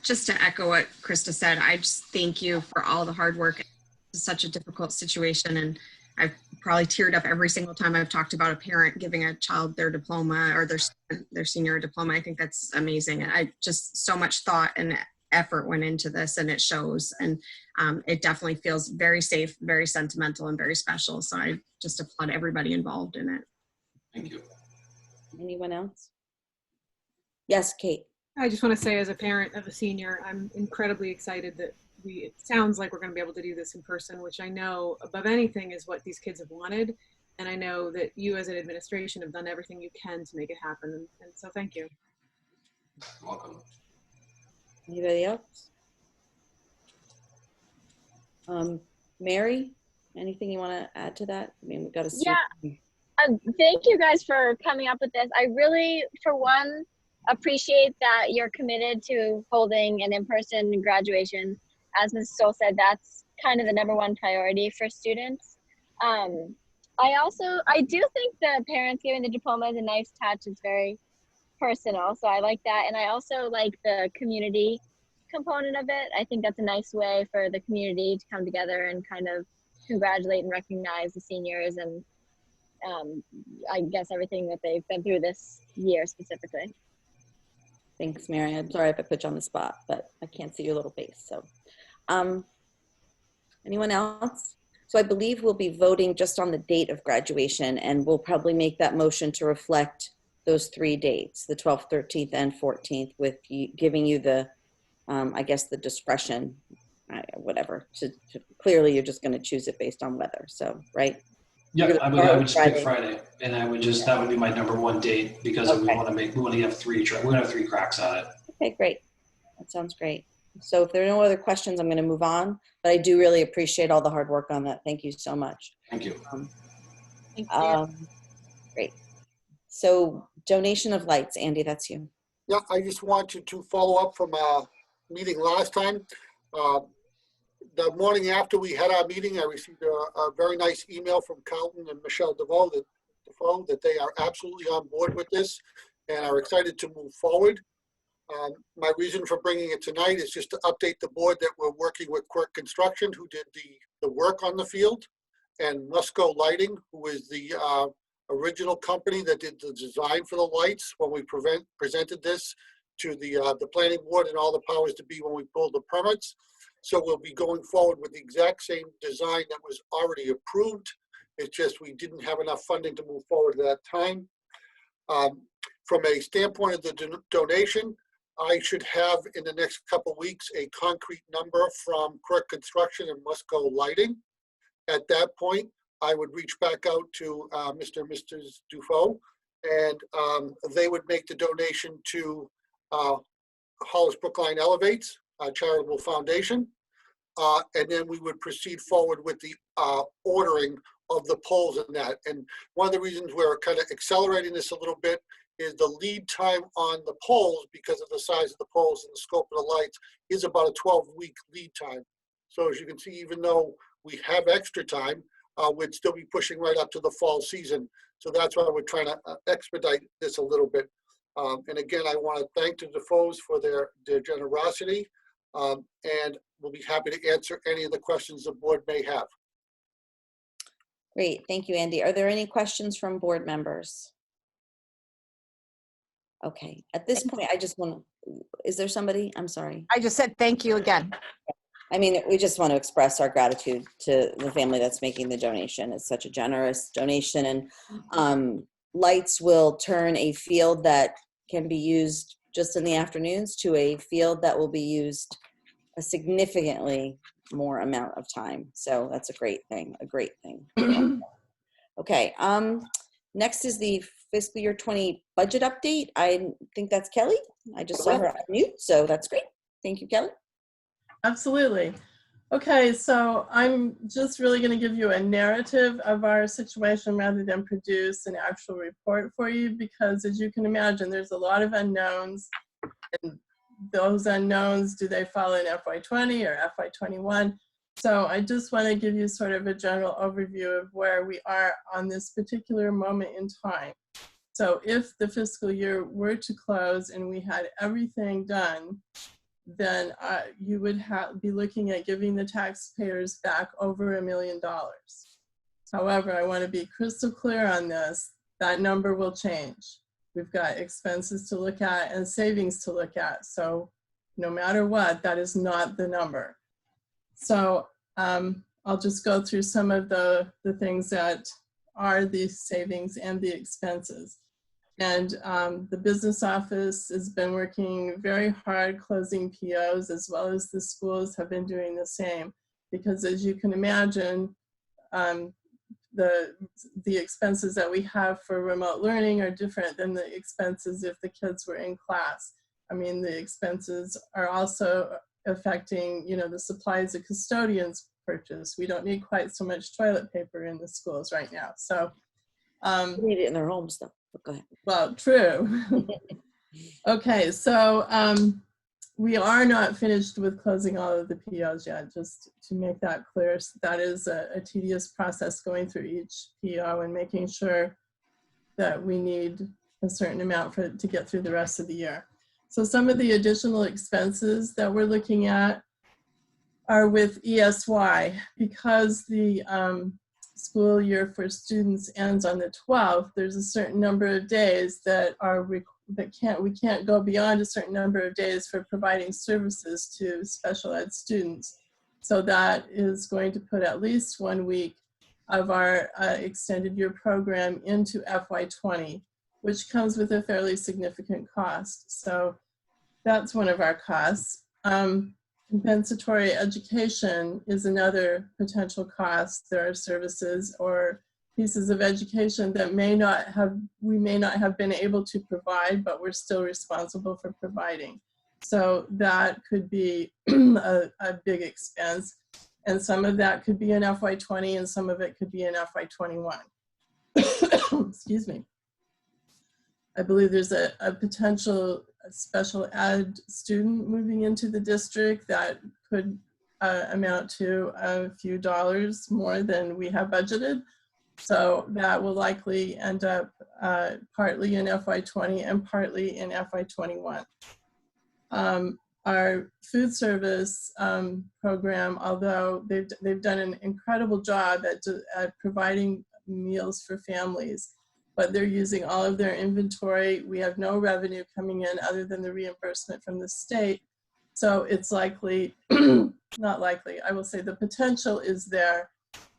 just to echo what Krista said, I just thank you for all the hard work. It's such a difficult situation, and I've probably teared up every single time I've talked about a parent giving a child their diploma or their senior diploma. I think that's amazing. And I just, so much thought and effort went into this, and it shows. And it definitely feels very safe, very sentimental, and very special. So I just applaud everybody involved in it. Thank you. Anyone else? Yes, Kate. I just want to say, as a parent of a senior, I'm incredibly excited that it sounds like we're going to be able to do this in person, which I know above anything is what these kids have wanted. And I know that you as an administration have done everything you can to make it happen. And so thank you. You're welcome. Anybody else? Mary, anything you want to add to that? I mean, we've got to see. Yeah. Thank you guys for coming up with this. I really, for one, appreciate that you're committed to holding an in-person graduation. As Mrs. Stoll said, that's kind of the #1 priority for students. I do think the parents giving the diploma is a nice touch. It's very personal, so I like that. And I also like the community component of it. I think that's a nice way for the community to come together and kind of congratulate and recognize the seniors and I guess everything that they've been through this year specifically. Thanks, Mary. I'm sorry if I put you on the spot, but I can't see your little face. So anyone else? So I believe we'll be voting just on the date of graduation, and we'll probably make that motion to reflect those 3 dates, the 12th, 13th, and 14th, with giving you the, I guess, the discretion, whatever. Clearly, you're just going to choose it based on weather. So, right? Yeah, I would just pick Friday, and I would just, that would be my #1 date because we want to have 3 cracks at it. Okay, great. That sounds great. So if there are no other questions, I'm going to move on, but I do really appreciate all the hard work on that. Thank you so much. Thank you. Thank you. Great. So donation of lights, Andy, that's you. Yeah, I just wanted to follow up from a meeting last time. The morning after we had our meeting, I received a very nice email from Carlton and Michelle DeVoe that they are absolutely on board with this and are excited to move forward. My reason for bringing it tonight is just to update the board that we're working with Quirk Construction, who did the work on the field, and Musco Lighting, who is the original company that did the design for the lights when we presented this to the planning board and all the powers to be when we pulled the permits. So we'll be going forward with the exact same design that was already approved. It's just we didn't have enough funding to move forward at that time. From a standpoint of the donation, I should have in the next couple of weeks a concrete number from Quirk Construction and Musco Lighting. At that point, I would reach back out to Mr. and Mrs. Dufault, and they would make the donation to Hollis Brookline Elevates, Charitable Foundation. And then we would proceed forward with the ordering of the poles and that. And one of the reasons we're kind of accelerating this a little bit is the lead time on the poles, because of the size of the poles and the scope of the lights, is about a 12-week lead time. So as you can see, even though we have extra time, we'd still be pushing right up to the fall season. So that's why we're trying to expedite this a little bit. And again, I want to thank the Defoes for their generosity, and we'll be happy to answer any of the questions the board may have. Great, thank you, Andy. Are there any questions from board members? Okay, at this point, I just want to, is there somebody? I'm sorry. I just said thank you again. I mean, we just want to express our gratitude to the family that's making the donation. It's such a generous donation, and lights will turn a field that can be used just in the afternoons to a field that will be used a significantly more amount of time. So that's a great thing, a great thing. Okay, next is the fiscal year 20 budget update. I think that's Kelly. I just saw her unmute, so that's great. Thank you, Kelly. Absolutely. Okay, so I'm just really going to give you a narrative of our situation rather than produce an actual report for you, because as you can imagine, there's a lot of unknowns. And those unknowns, do they fall in FY20 or FY21? So I just want to give you sort of a general overview of where we are on this particular moment in time. So if the fiscal year were to close and we had everything done, then you would be looking at giving the taxpayers back over $1 million. However, I want to be crystal clear on this. That number will change. We've got expenses to look at and savings to look at. So no matter what, that is not the number. So I'll just go through some of the things that are the savings and the expenses. And the business office has been working very hard closing POs, as well as the schools have been doing the same. Because as you can imagine, the expenses that we have for remote learning are different than the expenses if the kids were in class. I mean, the expenses are also affecting, you know, the supplies the custodians purchase. We don't need quite so much toilet paper in the schools right now. So they need it in their homes though. Go ahead. Well, true. Okay, so we are not finished with closing all of the POs yet, just to make that clear. So that is a tedious process, going through each PO and making sure that we need a certain amount to get through the rest of the year. So some of the additional expenses that we're looking at are with ESY. Because the school year for students ends on the 12th, there's a certain number of days that we can't go beyond a certain number of days for providing services to special ed students. So that is going to put at least 1 week of our extended year program into FY20, which comes with a fairly significant cost. So that's one of our costs. Compensatory education is another potential cost. There are services or pieces of education that we may not have been able to provide, but we're still responsible for providing. So that could be a big expense. And some of that could be in FY20 and some of it could be in FY21. Excuse me. I believe there's a potential special ed student moving into the district that could amount to a few dollars more than we have budgeted. So that will likely end up partly in FY20 and partly in FY21. Our food service program, although they've done an incredible job at providing meals for families, but they're using all of their inventory. We have no revenue coming in other than the reimbursement from the state. So it's likely not likely, I will say the potential is there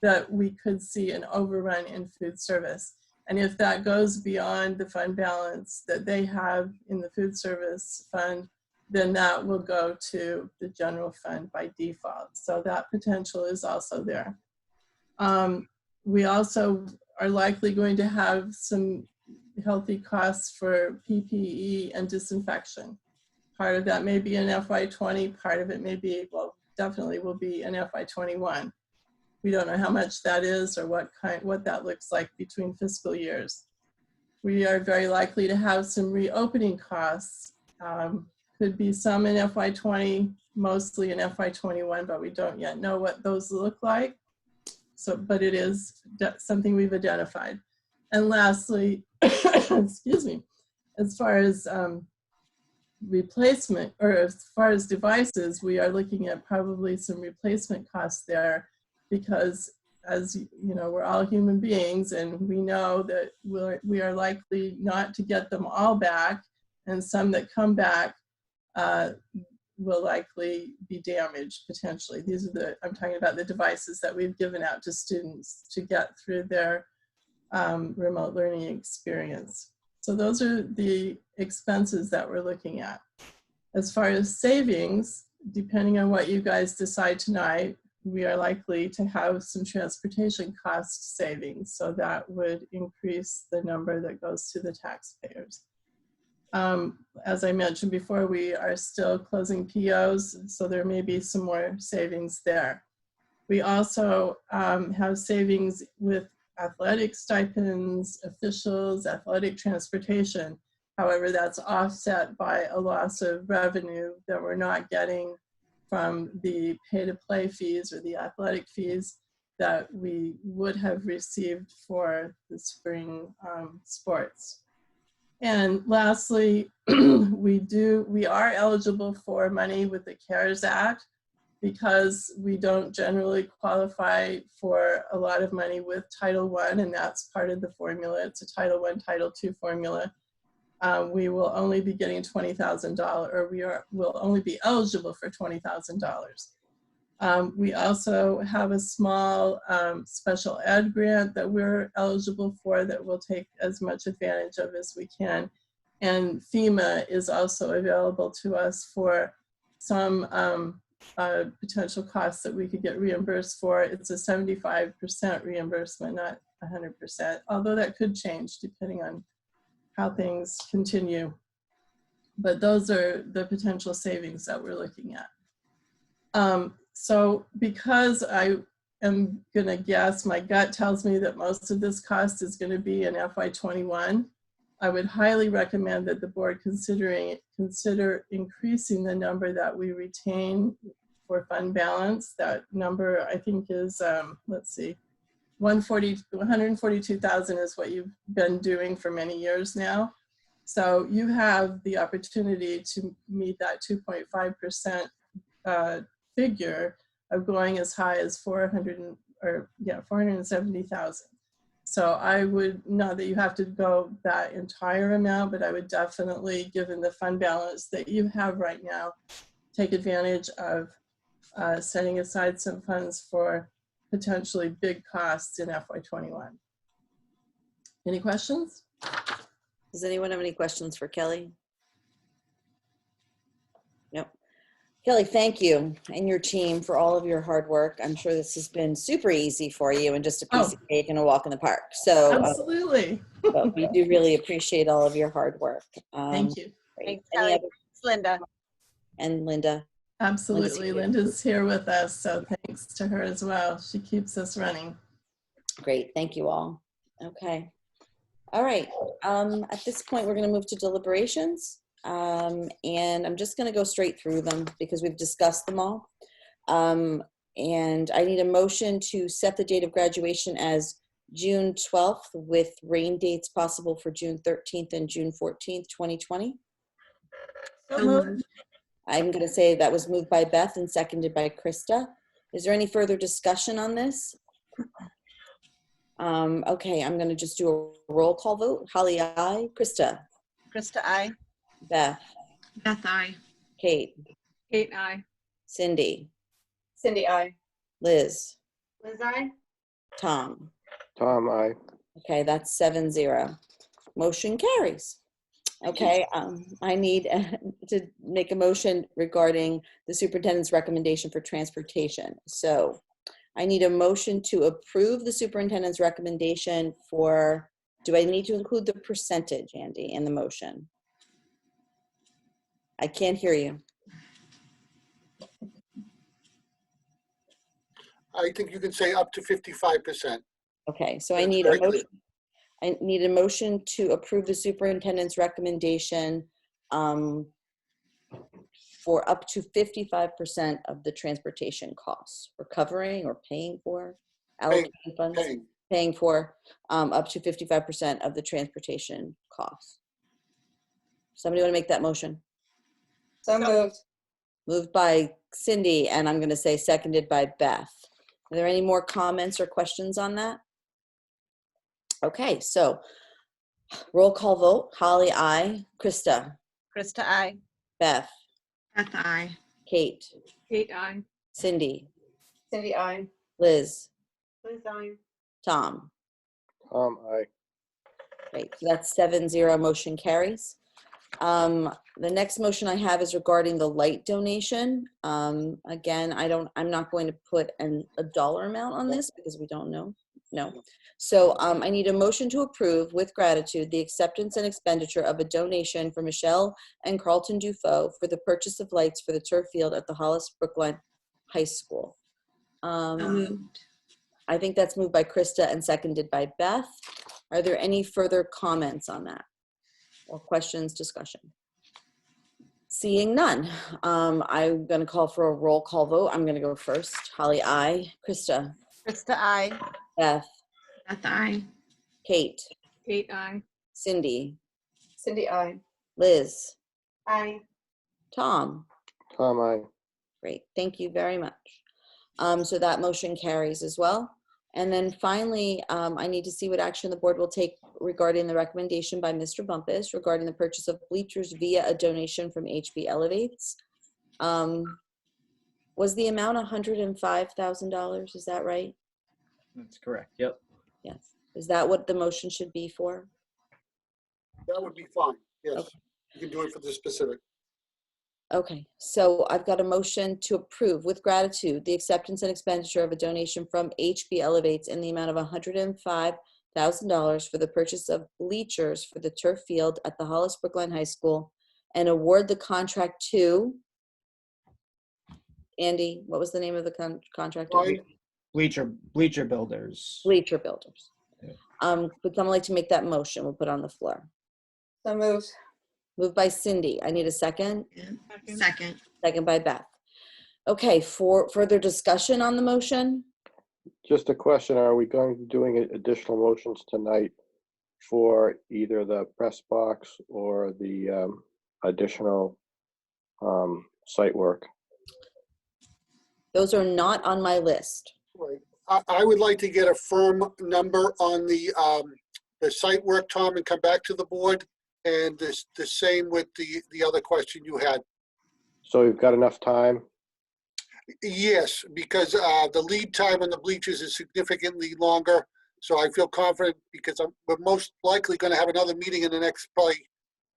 that we could see an overrun in food service. And if that goes beyond the fund balance that they have in the food service fund, then that will go to the general fund by default. So that potential is also there. We also are likely going to have some healthy costs for PPE and disinfection. Part of that may be in FY20, part of it may be, well, definitely will be in FY21. We don't know how much that is or what that looks like between fiscal years. We are very likely to have some reopening costs. Could be some in FY20, mostly in FY21, but we don't yet know what those look like. So, but it is something we've identified. And lastly, excuse me, as far as replacement, or as far as devices, we are looking at probably some replacement costs there, because as you know, we're all human beings, and we know that we are likely not to get them all back, and some that come back will likely be damaged potentially. These are I'm talking about the devices that we've given out to students to get through their remote learning experience. So those are the expenses that we're looking at. As far as savings, depending on what you guys decide tonight, we are likely to have some transportation cost savings. So that would increase the number that goes to the taxpayers. As I mentioned before, we are still closing POs, so there may be some more savings there. We also have savings with athletic stipends, officials, athletic transportation. However, that's offset by a loss of revenue that we're not getting from the pay-to-play fees or the athletic fees that we would have received for the spring sports. And lastly, we are eligible for money with the CARES Act, because we don't generally qualify for a lot of money with Title I, and that's part of the formula. It's a Title I, Title II formula. We will only be getting $20,000, or will only be eligible for $20,000. We also have a small special ed grant that we're eligible for that we'll take as much advantage of as we can. And FEMA is also available to us for some potential costs that we could get reimbursed for. It's a 75% reimbursement, not 100%, although that could change depending on how things continue. But those are the potential savings that we're looking at. So because I am gonna guess, my gut tells me that most of this cost is gonna be in FY21, I would highly recommend that the board consider increasing the number that we retain for fund balance. That number, I think, is, let's see, 142,000 is what you've been doing for many years now. So you have the opportunity to meet that 2.5% figure of going as high as 470,000. So I would, not that you have to go that entire amount, but I would definitely, given the fund balance that you have right now, take advantage of setting aside some funds for potentially big costs in FY21. Any questions? Does anyone have any questions for Kelly? Nope. Kelly, thank you and your team for all of your hard work. I'm sure this has been super easy for you and just a piece of cake and a walk in the park. So absolutely. But we do really appreciate all of your hard work. Thank you. Great. Thanks, Kelly. Linda. And Linda. Absolutely. Linda's here with us, so thanks to her as well. She keeps us running. Great. Thank you all. Okay. All right. At this point, we're going to move to deliberations. And I'm just going to go straight through them because we've discussed them all. And I need a motion to set the date of graduation as June 12th with rain dates possible for June 13th and June 14th, 2020. So moved. I'm going to say that was moved by Beth and seconded by Krista. Is there any further discussion on this? Okay, I'm going to just do a roll call vote. Holly, aye. Krista? Krista, aye. Beth? Beth, aye. Kate? Kate, aye. Cindy? Cindy, I. Liz, Liz, I. Tom. Tom, I. Okay, that's 7-0. Motion carries. Okay, I need to make a motion regarding the superintendent's recommendation for transportation. So I need a motion to approve the superintendent's recommendation for, do I need to include the percentage, Andy, in the motion? I can't hear you. I think you can say up to 55%. Okay, so I That's need a very clear. motion. I need a motion to approve the superintendent's recommendation for up to 55% of the transportation costs. We're covering or paying for, allocating funds, paying for up to 55% of the transportation costs. Somebody want to make that motion? So moved. Moved by Cindy, and I'm going to say seconded by Beth. Are there any more comments or questions on that? Okay, so roll call vote. Holly, aye. Krista? Krista, I. Beth? Beth, I. Kate? Kate, I. Cindy? Cindy, I. Liz? Liz, I. Tom? Tom, I. Great, so that's 7-0, motion carries. The next motion I have is regarding the light donation. Again, I'm not going to put a dollar amount on this because we don't know. No. So I need a motion to approve with gratitude the acceptance and expenditure of a donation for Michelle and Carlton Dufault for the purchase of lights for the turf field at the Hollis Brookline High School. Moved. I think that's moved by Krista and seconded by Beth. Are there any further comments on that or questions, discussion? Seeing none, I'm going to call for a roll call vote. I'm going to go first. Holly, aye. Krista? Krista, I. Beth? Beth, I. Kate? Kate, I. Cindy? Cindy, I. Liz? I. Tom, I. Great, thank you very much. So that motion carries as well. And then finally, I need to see what action the board will take regarding the recommendation by Mr. Bumpus regarding the purchase of bleachers via a donation from HB Elevates. Was the amount $105,000? Is that right? That's correct. Yep. Yes. Is that what the motion should be for? That would be fine. Yes. Okay. You can do it for the specific. Okay, so I've got a motion to approve with gratitude the acceptance and expenditure of a donation from HB Elevates in the amount of $105,000 for the purchase of bleachers for the turf field at the Hollis Brookline High School and award the contract to, Andy, what was the name of the contractor? Bleacher Builders. Bleacher Builders. Would someone like to make that motion? We'll put it on the floor. So moved. Moved by Cindy. I need a second. Second. Second by Beth. Okay, for further discussion on the motion? Just a question, are we going to be doing additional motions tonight for either the press box or the additional site work? Those are not on my list. Right. I would like to get a firm number on the site work, Tom, and come back to the board. And the same with the other question you had. So you've got enough time? Yes, because the lead time on the bleachers is significantly longer. So I feel confident because we're most likely going to have another meeting in the next probably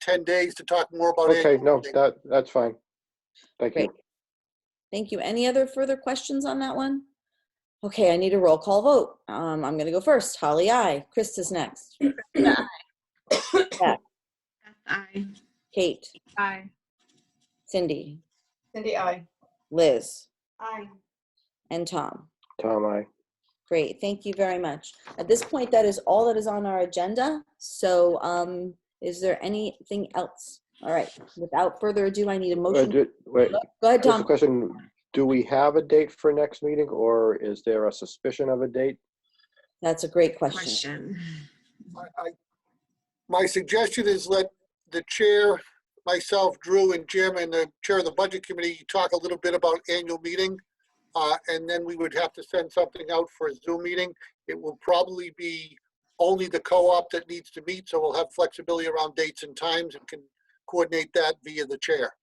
10 days to talk more about it. Okay, no, that's fine. Thank you. Thank you. Any other further questions on that one? Okay, I need a roll call vote. I'm going to go first. Holly, aye. Krista's next. Beth. I. Kate. Aye. Cindy. Cindy, I. Liz. I. And Tom. Tom, I. Great, thank you very much. At this point, that is all that is on our agenda. So is there anything else? All right, without further ado, I need a motion. Wait, Go ahead, just Tom. a question. Do we have a date for next meeting or is there a suspicion of a date? That's a great question. My suggestion is let the chair, myself, Drew, and Jim, and the chair of the budget committee talk a little bit about annual meeting. And then we would have to send something out for a Zoom meeting. It will probably be only the co-op that needs to meet, so we'll have flexibility around dates and times and can coordinate that via the chair.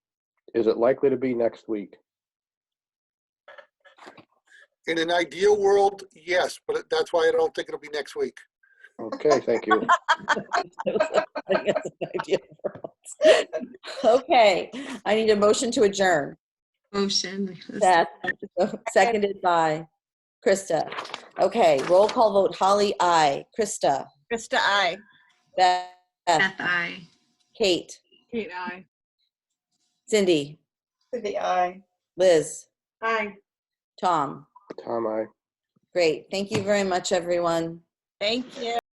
Is it likely to be next week? In an ideal world, yes, but that's why I don't think it'll be next week. Okay, thank you. Okay, I need a motion to adjourn. Motion. Seth, seconded by Krista. Okay, roll call vote. Holly, aye. Krista. Krista, I. Beth. Beth, aye. Kate. Kate, aye. Cindy. Cindy, aye. Liz. Aye. Tom. Tom, I. Great. Thank you very much, everyone. Thank you.